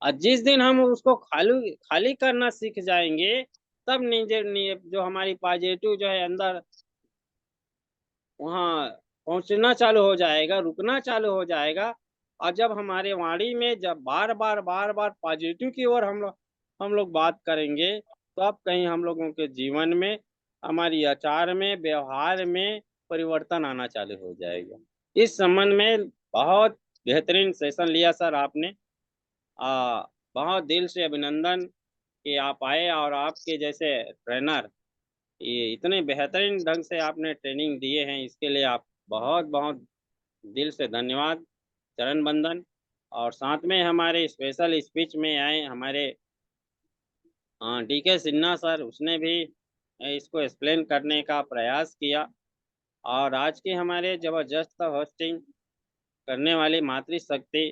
और जिस दिन हम उसको खाली खाली करना सीख जाएंगे, तब जो हमारी पॉजिटिव जो है अंदर वहाँ पहुंचना चालू हो जाएगा, रुकना चालू हो जाएगा। और जब हमारे वाणी में जब बार बार पॉजिटिव की ओर हम लोग बात करेंगे, तो अब कहीं हम लोगों के जीवन में, हमारी आचार में, व्यवहार में परिवर्तन आना चालू हो जाएगा। इस संबंध में बहुत बेहतरीन सेशन लिया सर आपने। बहुत दिल से अभिनंदन कि आप आए और आपके जैसे ट्रेनर ये इतने बेहतरीन ढंग से आपने ट्रेनिंग दिए हैं, इसके लिए आप बहुत बहुत दिल से धन्यवाद, चरण बंदन। और साथ में हमारे स्पेशल स्पीच में आए हमारे DK सिन्हा सर, उसने भी इसको एक्सप्लेन करने का प्रयास किया। और आज के हमारे जबरदस्त होस्टिंग करने वाली मातृशक्ति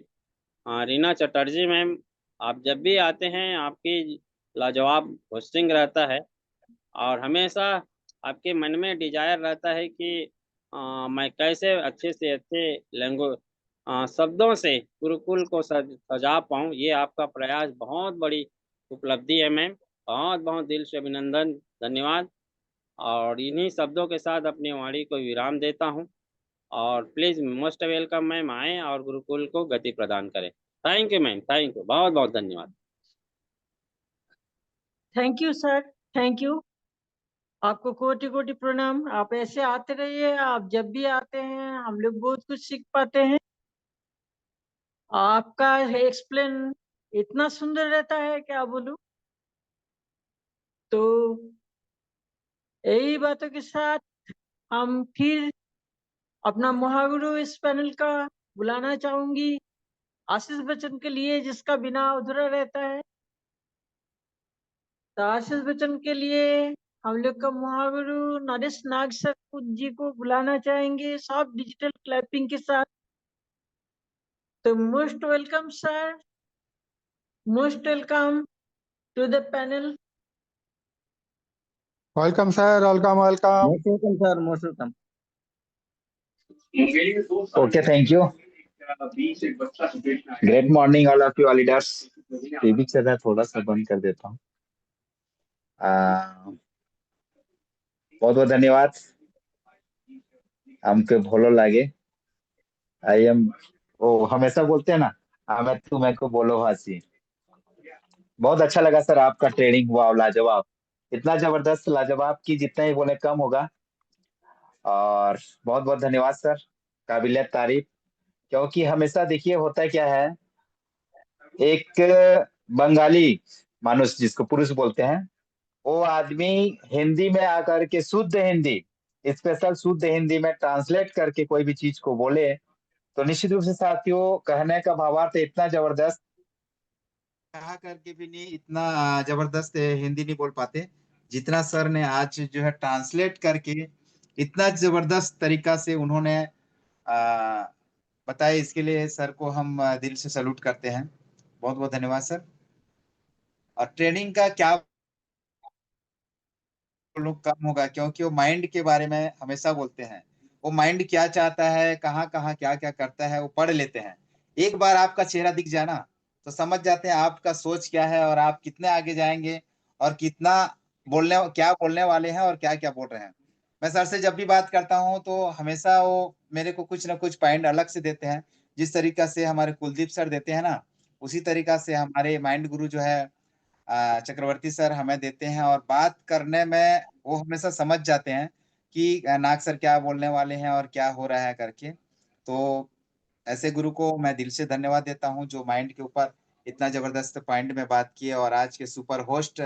रीना चटर्जी मैम, आप जब भी आते हैं आपकी लाजवाब होस्टिंग रहता है। और हमेशा आपके मन में डिजायर रहता है कि मैं कैसे अच्छे से अच्छे लैंग्वेज शब्दों से गुरुकुल को सजा पाऊँ। ये आपका प्रयास बहुत बड़ी उपलब्धि है मैम, बहुत बहुत दिल से अभिनंदन, धन्यवाद। और इन्हीं शब्दों के साथ अपनी वाणी को विराम देता हूँ। और प्लीज मोस्ट वेलकम मैम, आए और गुरुकुल को गति प्रदान करें। Thank you ma'am, thank you, बहुत बहुत धन्यवाद। Thank you sir, thank you. आपको कोटि कोटि प्रणाम। आप ऐसे आते रहिए, आप जब भी आते हैं हम लोग बहुत कुछ सीख पाते हैं। आपका एक्सप्लेन इतना सुंदर रहता है, क्या बोलूं। तो यही बातों के साथ हम फिर अपना महागुरु इस पैनल का बुलाना चाहूंगी, आशीष बच्चन के लिए, जिसका बिना अधूरा रहता है। तो आशीष बच्चन के लिए हम लोग का महागुरु नरेश नाग सर जी को बुलाना चाहेंगे, सब डिजिटल क्लैपिंग के साथ। तो most welcome sir, most welcome to the panel. Welcome sir, welcome welcome. Most welcome, sir. Most welcome. Okay, thank you. Great morning, all of you, all leaders. TV चल रहा है, थोड़ा सा बंद कर देता हूँ। बहुत बहुत धन्यवाद। हमके भोलो लागे। आई एम वो हमेशा बोलते हैं ना, हमें तुम्हें को बोलो हासी। बहुत अच्छा लगा सर, आपका ट्रेनिंग हुआ, लाजवाब, इतना जबरदस्त लाजवाब कि जितना ही बोले कम होगा। और बहुत बहुत धन्यवाद सर, काबिलियत तारीफ। क्योंकि हमेशा देखिए होता क्या है, एक बंगाली मानुष जिसको पुरुष बोलते हैं, वो आदमी हिंदी में आकर के शुद्ध हिंदी, स्पेशल शुद्ध हिंदी में ट्रांसलेट करके कोई भी चीज को बोले, तो निश्चित रूप से साथियों कहने का भावार्थ इतना जबरदस्त, कहा करके भी नहीं इतना जबरदस्त हिंदी नहीं बोल पाते जितना सर ने आज जो है ट्रांसलेट करके इतना जबरदस्त तरीका से उन्होंने बताया। इसके लिए सर को हम दिल से सैल्यूट करते हैं। बहुत बहुत धन्यवाद सर। और ट्रेनिंग का क्या लोग कम होगा, क्योंकि वो माइंड के बारे में हमेशा बोलते हैं। वो माइंड क्या चाहता है, कहाँ कहाँ क्या क्या करता है, वो पढ़ लेते हैं। एक बार आपका चेहरा दिख जाए ना, तो समझ जाते हैं आपका सोच क्या है और आप कितने आगे जाएंगे और कितना क्या बोलने वाले हैं और क्या क्या बोल रहे हैं। मैं सर से जब भी बात करता हूँ तो हमेशा वो मेरे को कुछ ना कुछ पॉइंट अलग से देते हैं। जिस तरीका से हमारे कुलदीप सर देते हैं ना, उसी तरीका से हमारे माइंड गुरु जो है चक्रवर्ती सर हमें देते हैं। और बात करने में वो हमेशा समझ जाते हैं कि नाग सर क्या बोलने वाले हैं और क्या हो रहा है करके। तो ऐसे गुरु को मैं दिल से धन्यवाद देता हूँ जो माइंड के ऊपर इतना जबरदस्त पॉइंट में बात की है। और आज के सुपर होस्ट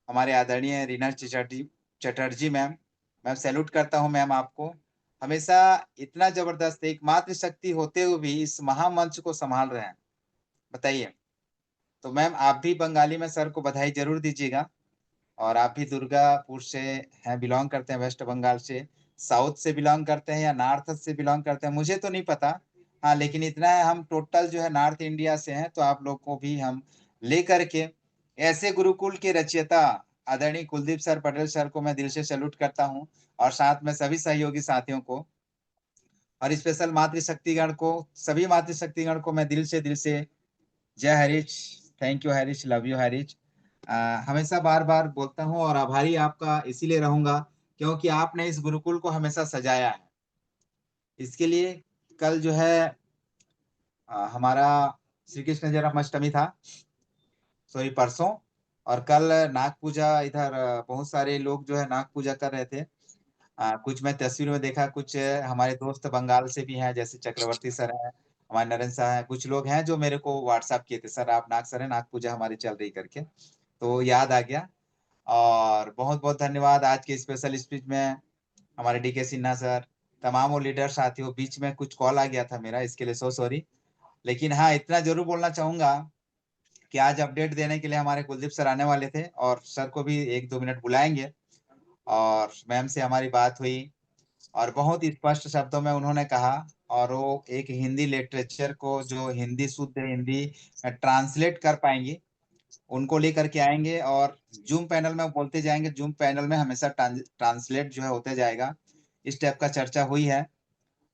हमारे आदरणीय रीना चटर्जी मैम, मैं सैल्यूट करता हूँ मैम आपको। हमेशा इतना जबरदस्त एक मातृशक्ति होते हुए भी इस महामंच को संभाल रहे हैं, बताइए। तो मैम आप भी बंगाली में सर को बधाई जरूर दीजिएगा। और आप भी दुर्गापुर से हैं, बिलोंग करते हैं, वेस्ट बंगाल से, साउथ से बिलोंग करते हैं या नॉर्थ से बिलोंग करते हैं मुझे तो नहीं पता। हाँ लेकिन इतना है, हम टोटल जो है नॉर्थ इंडिया से हैं। तो आप लोग को भी हम लेकर के ऐसे गुरुकुल के रचयिता आदरणीय कुलदीप सर पटेल सर को मैं दिल से सैल्यूट करता हूँ। और साथ में सभी सहयोगी साथियों को और स्पेशल मातृशक्तिगण को, सभी मातृशक्तिगण को मैं दिल से जय Harish, thank you Harish, love you Harish. हमेशा बार बार बोलता हूँ और आभारी आपका इसीलिए रहूंगा क्योंकि आपने इस गुरुकुल को हमेशा सजाया है। इसके लिए कल जो है हमारा श्री कृष्ण जन्माष्टमी था, सॉरी परसों। और कल नाग पूजा, इधर बहुत सारे लोग जो है नाग पूजा कर रहे थे। कुछ मैं तस्वीर में देखा, कुछ हमारे दोस्त बंगाल से भी हैं, जैसे चक्रवर्ती सर हैं, हमारे नरेंद्र सर हैं, कुछ लोग हैं जो मेरे को व्हाट्सएप किए थे, सर आप नाग सर है, नाग पूजा हमारी चल रही करके, तो याद आ गया। और बहुत बहुत धन्यवाद आज के स्पेशल स्पीच में हमारे डीके सिन्हा सर, तमाम वो लीडर साथियों। बीच में कुछ कॉल आ गया था मेरा, इसके लिए सॉरी। लेकिन हाँ, इतना जरूर बोलना चाहूंगा कि आज अपडेट देने के लिए हमारे कुलदीप सर आने वाले थे और सर को भी 1-2 मिनट बुलाएंगे। और मैम से हमारी बात हुई और बहुत स्पष्ट शब्दों में उन्होंने कहा, और वो एक हिंदी लिटरेचर को जो हिंदी शुद्ध हिंदी ट्रांसलेट कर पाएंगी उनको लेकर के आएंगे और जूम पैनल में बोलते जाएंगे। जूम पैनल में हमेशा ट्रांसलेट जो है होते जाएगा। इस टाइप का चर्चा हुई है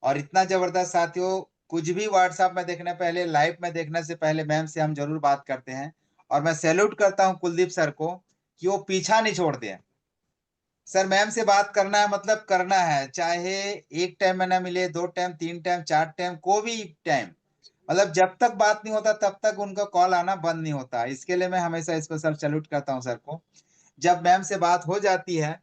और इतना जबरदस्त साथियों, कुछ भी व्हाट्सएप में देखने पहले, लाइव में देखने से पहले मैम से हम जरूर बात करते हैं। और मैं सैल्यूट करता हूं कुलदीप सर को कि वो पीछा नहीं छोड़ते हैं। सर मैम से बात करना है मतलब करना है, चाहे एक टाइम में ना मिले, 2 टाइम, 3 टाइम, 4 टाइम, कोई भी टाइम, मतलब जब तक बात नहीं होता तब तक उनका कॉल आना बंद नहीं होता। इसके लिए मैं हमेशा स्पेशल सैल्यूट करता हूं सर को। जब मैम से बात हो जाती है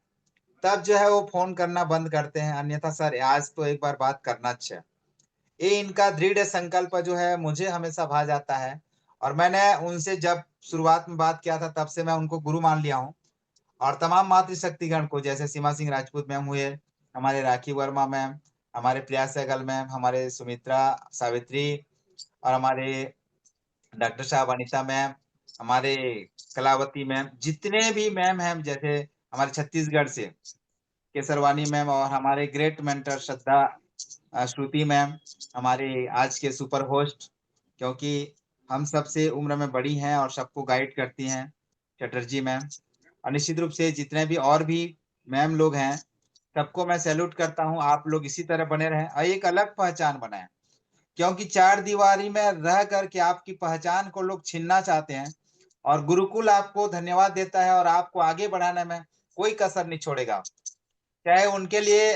तब जो है वो फोन करना बंद करते हैं, अन्यथा सर आज तो एक बार बात करना अच्छा है। ये इनका दृढ़ संकल्प जो है मुझे हमेशा भा जाता है। और मैंने उनसे जब शुरुआत में बात किया था तब से मैं उनको गुरु मान लिया हूँ। और तमाम मातृशक्तिगण को, जैसे सीमा सिंह राजपूत मैम हुए, हमारे राखी वर्मा मैम, हमारे प्रिया सहगल मैम, हमारे सुमित्रा सावित्री, और हमारे डॉक्टर साहब अनीता मैम, हमारे कलावती मैम, जितने भी मैम हैं, जैसे हमारे छत्तीसगढ़ से केसरवानी मैम, और हमारे ग्रेट मेंटर श्रद्धा श्रुति मैम, हमारे आज के सुपर होस्ट, क्योंकि हम सबसे उम्र में बड़ी हैं और सबको गाइड करती हैं, चटर्जी मैम। और निश्चित रूप से जितने भी और भी मैम लोग हैं सबको मैं सैल्यूट करता हूं। आप लोग इसी तरह बने रहें और एक अलग पहचान बनाएं, क्योंकि चार दीवारी में रह करके आपकी पहचान को लोग छीनना चाहते हैं। और गुरुकुल आपको धन्यवाद देता है और आपको आगे बढ़ाने में कोई कसर नहीं छोड़ेगा। चाहे उनके लिए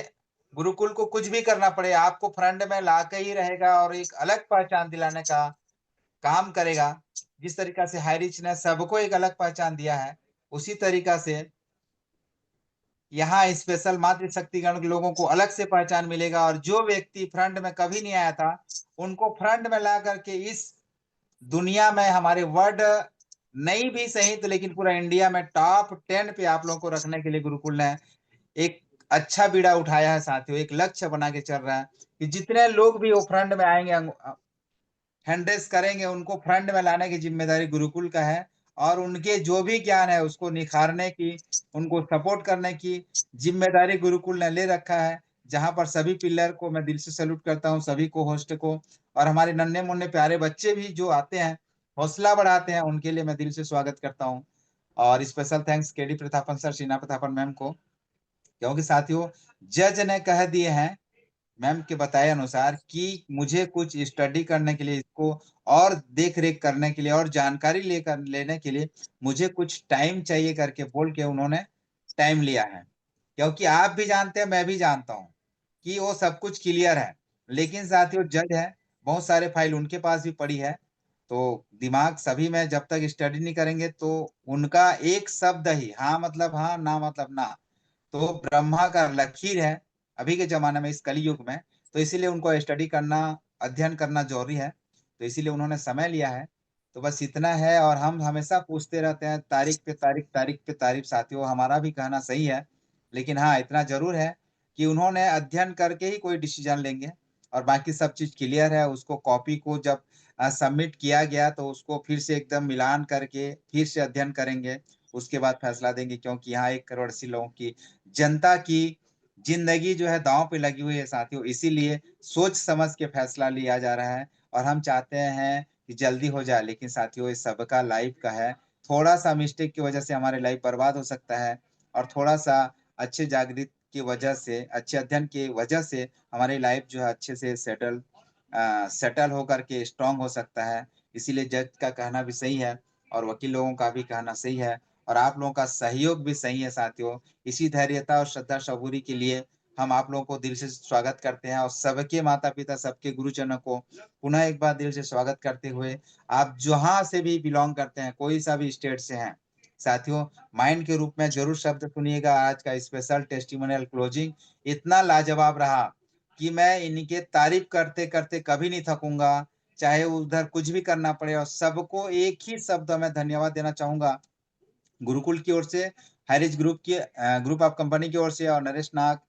गुरुकुल को कुछ भी करना पड़े, आपको फ्रंट में ला के ही रहेगा और एक अलग पहचान दिलाने का काम करेगा। जिस तरीका से हाई रिच ने सबको एक अलग पहचान दिया है, उसी तरीका से यहाँ स्पेशल मातृशक्तिगण के लोगों को अलग से पहचान मिलेगा। और जो व्यक्ति फ्रंट में कभी नहीं आया था उनको फ्रंट में ला करके इस दुनिया में, हमारे वर्ल्ड नहीं भी सही तो लेकिन पूरा इंडिया में टॉप 10 पे आप लोगों को रखने के लिए गुरुकुल ने एक अच्छा बीड़ा उठाया है साथियों। एक लक्ष्य बना के चल रहा है कि जितने लोग भी वो फ्रंट में आएंगे, हैंडरेस करेंगे, उनको फ्रंट में लाने की जिम्मेदारी गुरुकुल का है। और उनके जो भी ज्ञान है उसको निखारने की, उनको सपोर्ट करने की जिम्मेदारी गुरुकुल ने ले रखा है। जहां पर सभी पिलर को मैं दिल से सैल्यूट करता हूं, सभी को होस्ट को, और हमारे नन्हे मुन्ने प्यारे बच्चे भी जो आते हैं हौसला बढ़ाते हैं, उनके लिए मैं दिल से स्वागत करता हूँ। और special thanks KD Prathapan sir, Sheena Prathapan ma'am को, क्योंकि साथियों जज ने कह दिए हैं मैम के बताए अनुसार कि मुझे कुछ स्टडी करने के लिए, इसको और देख रेख करने के लिए और जानकारी लेकर लेने के लिए मुझे कुछ टाइम चाहिए करके बोल के उन्होंने टाइम लिया है। क्योंकि आप भी जानते हैं, मैं भी जानता हूँ कि वो सब कुछ क्लियर है, लेकिन साथियों जज है, बहुत सारे फाइल उनके पास भी पड़ी है। तो दिमाग सभी में जब तक स्टडी नहीं करेंगे तो उनका एक शब्द ही, हाँ मतलब हाँ, ना मतलब ना, तो ब्रह्मा का लकीर है अभी के जमाने में, इस कली युग में। तो इसीलिए उनको स्टडी करना, अध्ययन करना जरूरी है, तो इसीलिए उन्होंने समय लिया है। तो बस इतना है। और हम हमेशा पूछते रहते हैं तारीख पे तारीख, तारीख पे तारीख, साथियों हमारा भी कहना सही है। लेकिन हाँ, इतना जरूर है कि उन्होंने अध्ययन करके ही कोई डिसीजन लेंगे। और बाकी सब चीज क्लियर है। उसको कॉपी को जब सबमिट किया गया तो उसको फिर से एकदम मिलान करके फिर से अध्ययन करेंगे, उसके बाद फैसला देंगे। क्योंकि यहाँ 1 करोड़ 80 लोगों की, जनता की जिंदगी जो है दांव पे लगी हुई है साथियों, इसीलिए सोच समझ के फैसला लिया जा रहा है। और हम चाहते हैं कि जल्दी हो जाए, लेकिन साथियों ये सबका लाइफ का है। थोड़ा सा मिस्टेक की वजह से हमारे लाइफ बर्बाद हो सकता है, और थोड़ा सा अच्छे जागृत की वजह से, अच्छे अध्ययन की वजह से हमारी लाइफ जो है अच्छे से सेटल होकर के स्ट्रांग हो सकता है। इसीलिए जज का कहना भी सही है और वकील लोगों का भी कहना सही है, और आप लोगों का सहयोग भी सही है साथियों। इसी धैर्यता और श्रद्धा सबूरी के लिए हम आप लोगों को दिल से स्वागत करते हैं। और सबके माता पिता, सबके गुरुजनों को पुनः एक बार दिल से स्वागत करते हुए, आप जहां से भी बिलोंग करते हैं, कोई सा भी स्टेट से हैं साथियों, माइंड के रूप में जरूर शब्द सुनिएगा। आज का स्पेशल टेस्टिमोनियल क्लोजिंग इतना लाजवाब रहा कि मैं इनके तारीफ करते करते कभी नहीं थकूंगा, चाहे उधर कुछ भी करना पड़े। और सबको एक ही शब्द में धन्यवाद देना चाहूंगा गुरुकुल की ओर से, हैरिज ग्रुप ऑफ कंपनी की ओर से और नरेश नाग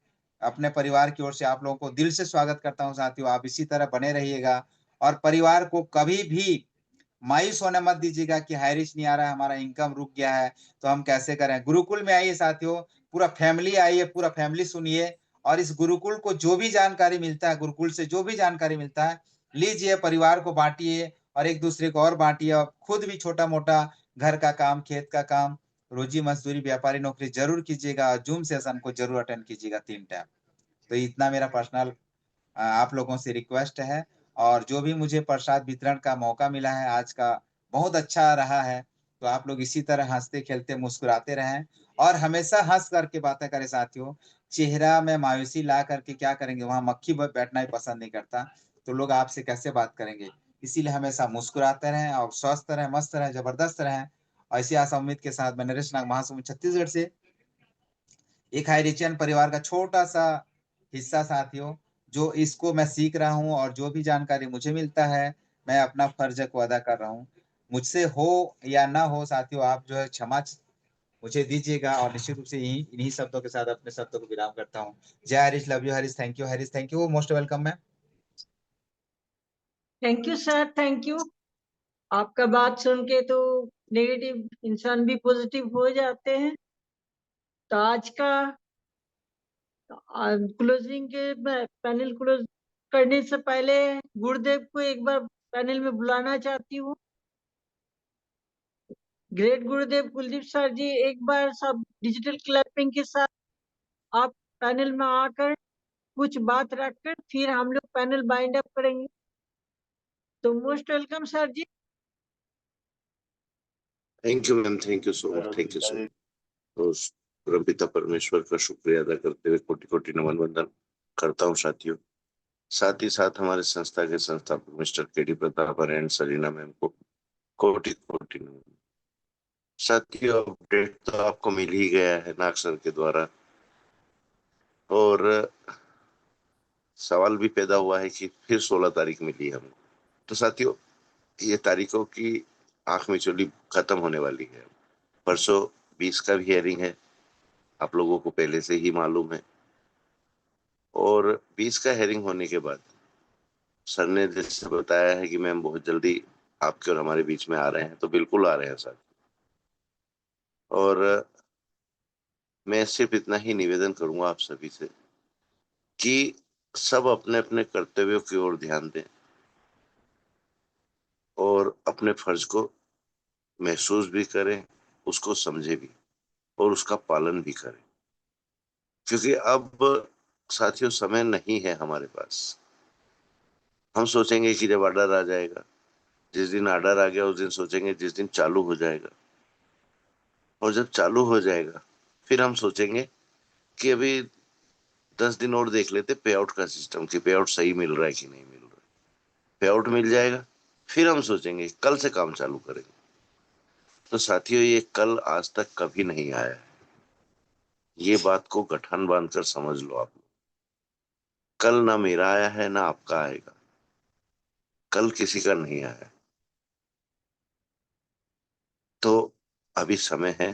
अपने परिवार की ओर से आप लोगों को दिल से स्वागत करता हूं साथियों। आप इसी तरह बने रहिएगा और परिवार को कभी भी मायूस होने मत दीजिएगा कि हैरिज नहीं आ रहा है, हमारा इनकम रुक गया है तो हम कैसे करें। गुरुकुल में आइए साथियों, पूरा फैमिली आइए, पूरा फैमिली सुनिए और इस गुरुकुल को जो भी जानकारी मिलता है, गुरुकुल से जो भी जानकारी मिलता है लीजिए, परिवार को बांटिए और एक दूसरे को और बांटिए और खुद भी छोटा मोटा घर का काम, खेत का काम, रोजी मजदूरी, व्यापारी नौकरी जरूर कीजिएगा और जूम सेशन को जरूर अटेंड कीजिएगा 3 टाइम। तो इतना मेरा पर्सनल आप लोगों से रिक्वेस्ट है। और जो भी मुझे प्रसाद वितरण का मौका मिला है आज का, बहुत अच्छा रहा है। तो आप लोग इसी तरह हंसते खेलते मुस्कुराते रहें और हमेशा हंस करके बातें करें साथियों। चेहरा में मायूसी ला करके क्या करेंगे, वहां मक्खी बैठना ही पसंद नहीं करता, तो लोग आपसे कैसे बात करेंगे। इसीलिए हमेशा मुस्कुराते रहें और स्वस्थ रहें, मस्त रहें, जबरदस्त रहें। ऐसी आशा उम्मीद के साथ मैं नरेश नाग महासमुंद छत्तीसगढ़ से एक हाईरिचियन परिवार का छोटा सा हिस्सा साथियों, जो इसको मैं सीख रहा हूँ और जो भी जानकारी मुझे मिलता है मैं अपना फर्ज को अदा कर रहा हूँ। मुझसे हो या ना हो साथियों, आप जो है क्षमा मुझे दीजिएगा और निश्चित रूप से इन्हीं शब्दों के साथ अपने शब्दों को विराम करता हूँ। जय Harish, love you Harish, thank you Harish, thank you, most welcome ma'am. Thank you sir, thank you. आपका बात सुन के तो नेगेटिव इंसान भी पॉजिटिव हो जाते हैं। तो आज का क्लोजिंग के पैनल क्लोज करने से पहले गुरुदेव को एक बार पैनल में बुलाना चाहती हूँ। ग्रेट गुरुदेव कुलदीप सर जी, एक बार सब डिजिटल क्लैपिंग के साथ आप पैनल में आकर कुछ बात रखकर फिर हम लोग पैनल बाइंड अप करेंगे। तो most welcome sir ji. Thank you ma'am, thank you so much, thank you so much. तो परमपिता परमेश्वर का शुक्रिया अदा करते हुए कोटि कोटि नमन वंदन करता हूँ साथियों। साथ ही साथ हमारे संस्था के संस्थापक mister KD Pratap and Sarina ma'am को कोटि कोटि नमन। साथियों, अपडेट तो आपको मिल ही गया है नाग सर के द्वारा, और सवाल भी पैदा हुआ है कि फिर 16 तारीख मिली हमको। तो साथियों, ये तारीखों की आंख में चोली खत्म होने वाली है। परसों 20 का भी हियरिंग है, आप लोगों को पहले से ही मालूम है। और 20 का हियरिंग होने के बाद सर ने जैसे बताया है कि मैम बहुत जल्दी आपके और हमारे बीच में आ रहे हैं, तो बिल्कुल आ रहे हैं सर। और मैं सिर्फ इतना ही निवेदन करूंगा आप सभी से कि सब अपने अपने कर्तव्यों की ओर ध्यान दें और अपने फर्ज को महसूस भी करें, उसको समझे भी और उसका पालन भी करें। क्योंकि अब साथियों समय नहीं है हमारे पास। हम सोचेंगे कि जब ऑर्डर आ जाएगा, जिस दिन ऑर्डर आ गया उस दिन सोचेंगे जिस दिन चालू हो जाएगा, और जब चालू हो जाएगा फिर हम सोचेंगे कि अभी 10 दिन और देख लेते पे आउट का सिस्टम, कि पे आउट सही मिल रहा है कि नहीं मिल रहा है। पे आउट मिल जाएगा फिर हम सोचेंगे कल से काम चालू करेंगे। तो साथियों, ये कल आज तक कभी नहीं आया है। ये बात को गठान बांधकर समझ लो आप। कल ना मेरा आया है ना आपका आएगा, कल किसी का नहीं आया है। तो अभी समय है,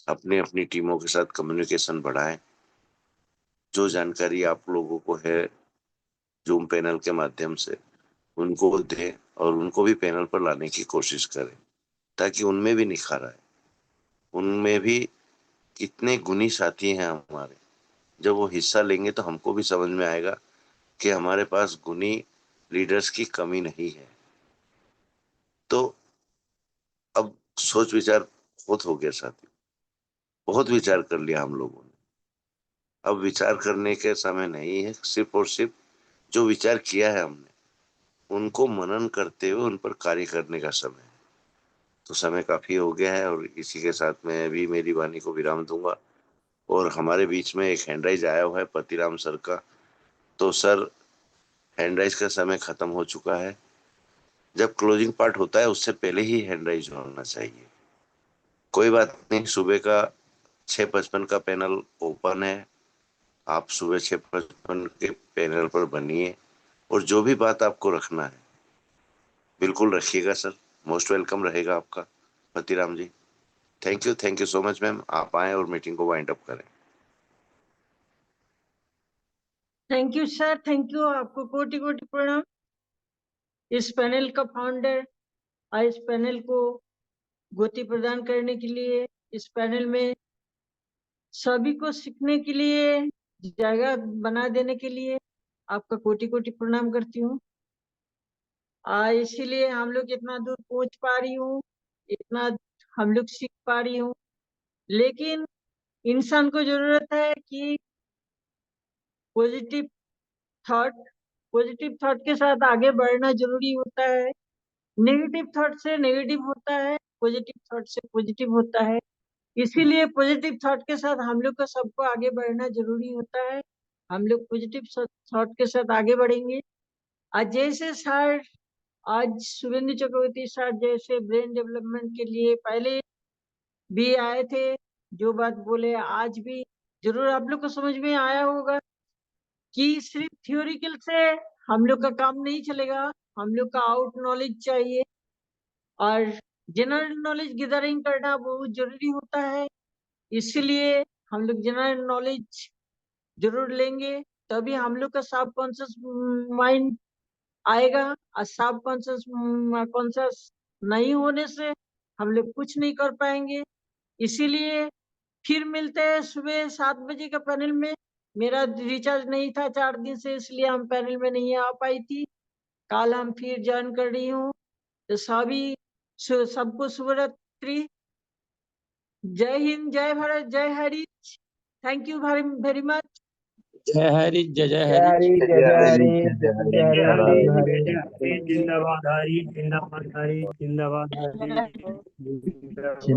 अपनी अपनी टीमों के साथ कम्युनिकेशन बढ़ाएं। जो जानकारी आप लोगों को है जूम पैनल के माध्यम से, उनको दें और उनको भी पैनल पर लाने की कोशिश करें, ताकि उनमें भी निखार आए। उनमें भी कितने गुणी साथी हैं हमारे। जब वो हिस्सा लेंगे तो हमको भी समझ में आएगा कि हमारे पास गुणी लीडर्स की कमी नहीं है। तो अब सोच विचार बहुत हो गया साथी, बहुत विचार कर लिया हम लोगों ने। अब विचार करने के समय नहीं है, सिर्फ और सिर्फ जो विचार किया है हमने उनको मनन करते हुए उन पर कार्य करने का समय है। तो समय काफी हो गया है और इसी के साथ मैं अभी मेरी वाणी को विराम दूंगा। और हमारे बीच में एक हैंडराइज आया हुआ है पतिराम सर का। तो सर, हैंडराइज का समय खत्म हो चुका है। जब क्लोजिंग पार्ट होता है उससे पहले ही हैंडराइज होना चाहिए। कोई बात नहीं, सुबह का 6:55 का पैनल ओपन है। आप सुबह 6:55 के पैनल पर बनिए और जो भी बात आपको रखना है बिल्कुल रखिएगा सर। मोस्ट वेलकम रहेगा आपका Patiram ji. Thank you so much ma'am, आप आए और मीटिंग को वाइंड अप करें। Thank you sir, thank you, आपको कोटि कोटि प्रणाम। इस पैनल का फाउंडर और इस पैनल को गति प्रदान करने के लिए, इस पैनल में सभी को सीखने के लिए जगह बना देने के लिए आपका कोटि कोटि प्रणाम करती हूँ। इसीलिए हम लोग इतना दूर पहुंच पा रही हूँ, इतना हम लोग सीख पा रही हूँ। लेकिन इंसान को जरूरत है कि पॉजिटिव थॉट के साथ आगे बढ़ना जरूरी होता है। नेगेटिव थॉट से नेगेटिव होता है, पॉजिटिव थॉट से पॉजिटिव होता है। इसीलिए पॉजिटिव थॉट के साथ हम लोग को सबको आगे बढ़ना जरूरी होता है। हम लोग पॉजिटिव थॉट के साथ आगे बढ़ेंगे। आज जैसे सर, आज शुभेंदु चक्रवर्ती सर जैसे ब्रेन डेवलपमेंट के लिए पहले भी आए थे, जो बात बोले आज भी जरूर आप लोग को समझ में आया होगा कि सिर्फ थ्योरिकल से हम लोग का काम नहीं चलेगा, हम लोग का आउट नॉलेज चाहिए और जनरल नॉलेज गैदरिंग करना बहुत जरूरी होता है। इसलिए हम लोग जनरल नॉलेज जरूर लेंगे, तभी हम लोग का सब कॉन्शियस माइंड आएगा। और सब कॉन्शियस नहीं होने से हम लोग कुछ नहीं कर पाएंगे। इसीलिए फिर मिलते हैं सुबह 7 बजे का पैनल में। मेरा रिचार्ज नहीं था 4 दिन से, इसलिए हम पैनल में नहीं आ पाई थी। कल हम फिर ज्वाइन कर रही हूँ। तो सबको शुभ रात्रि। जय हिंद, जय भारत, जय Hari. Thank you very much. जय हरि, जय जय जय हरि। हरि, जय जय हरि, जय हरि, जय हरि। जिंदाबाद हरी, जिंदाबाद हरी, जिंदाबाद हरी।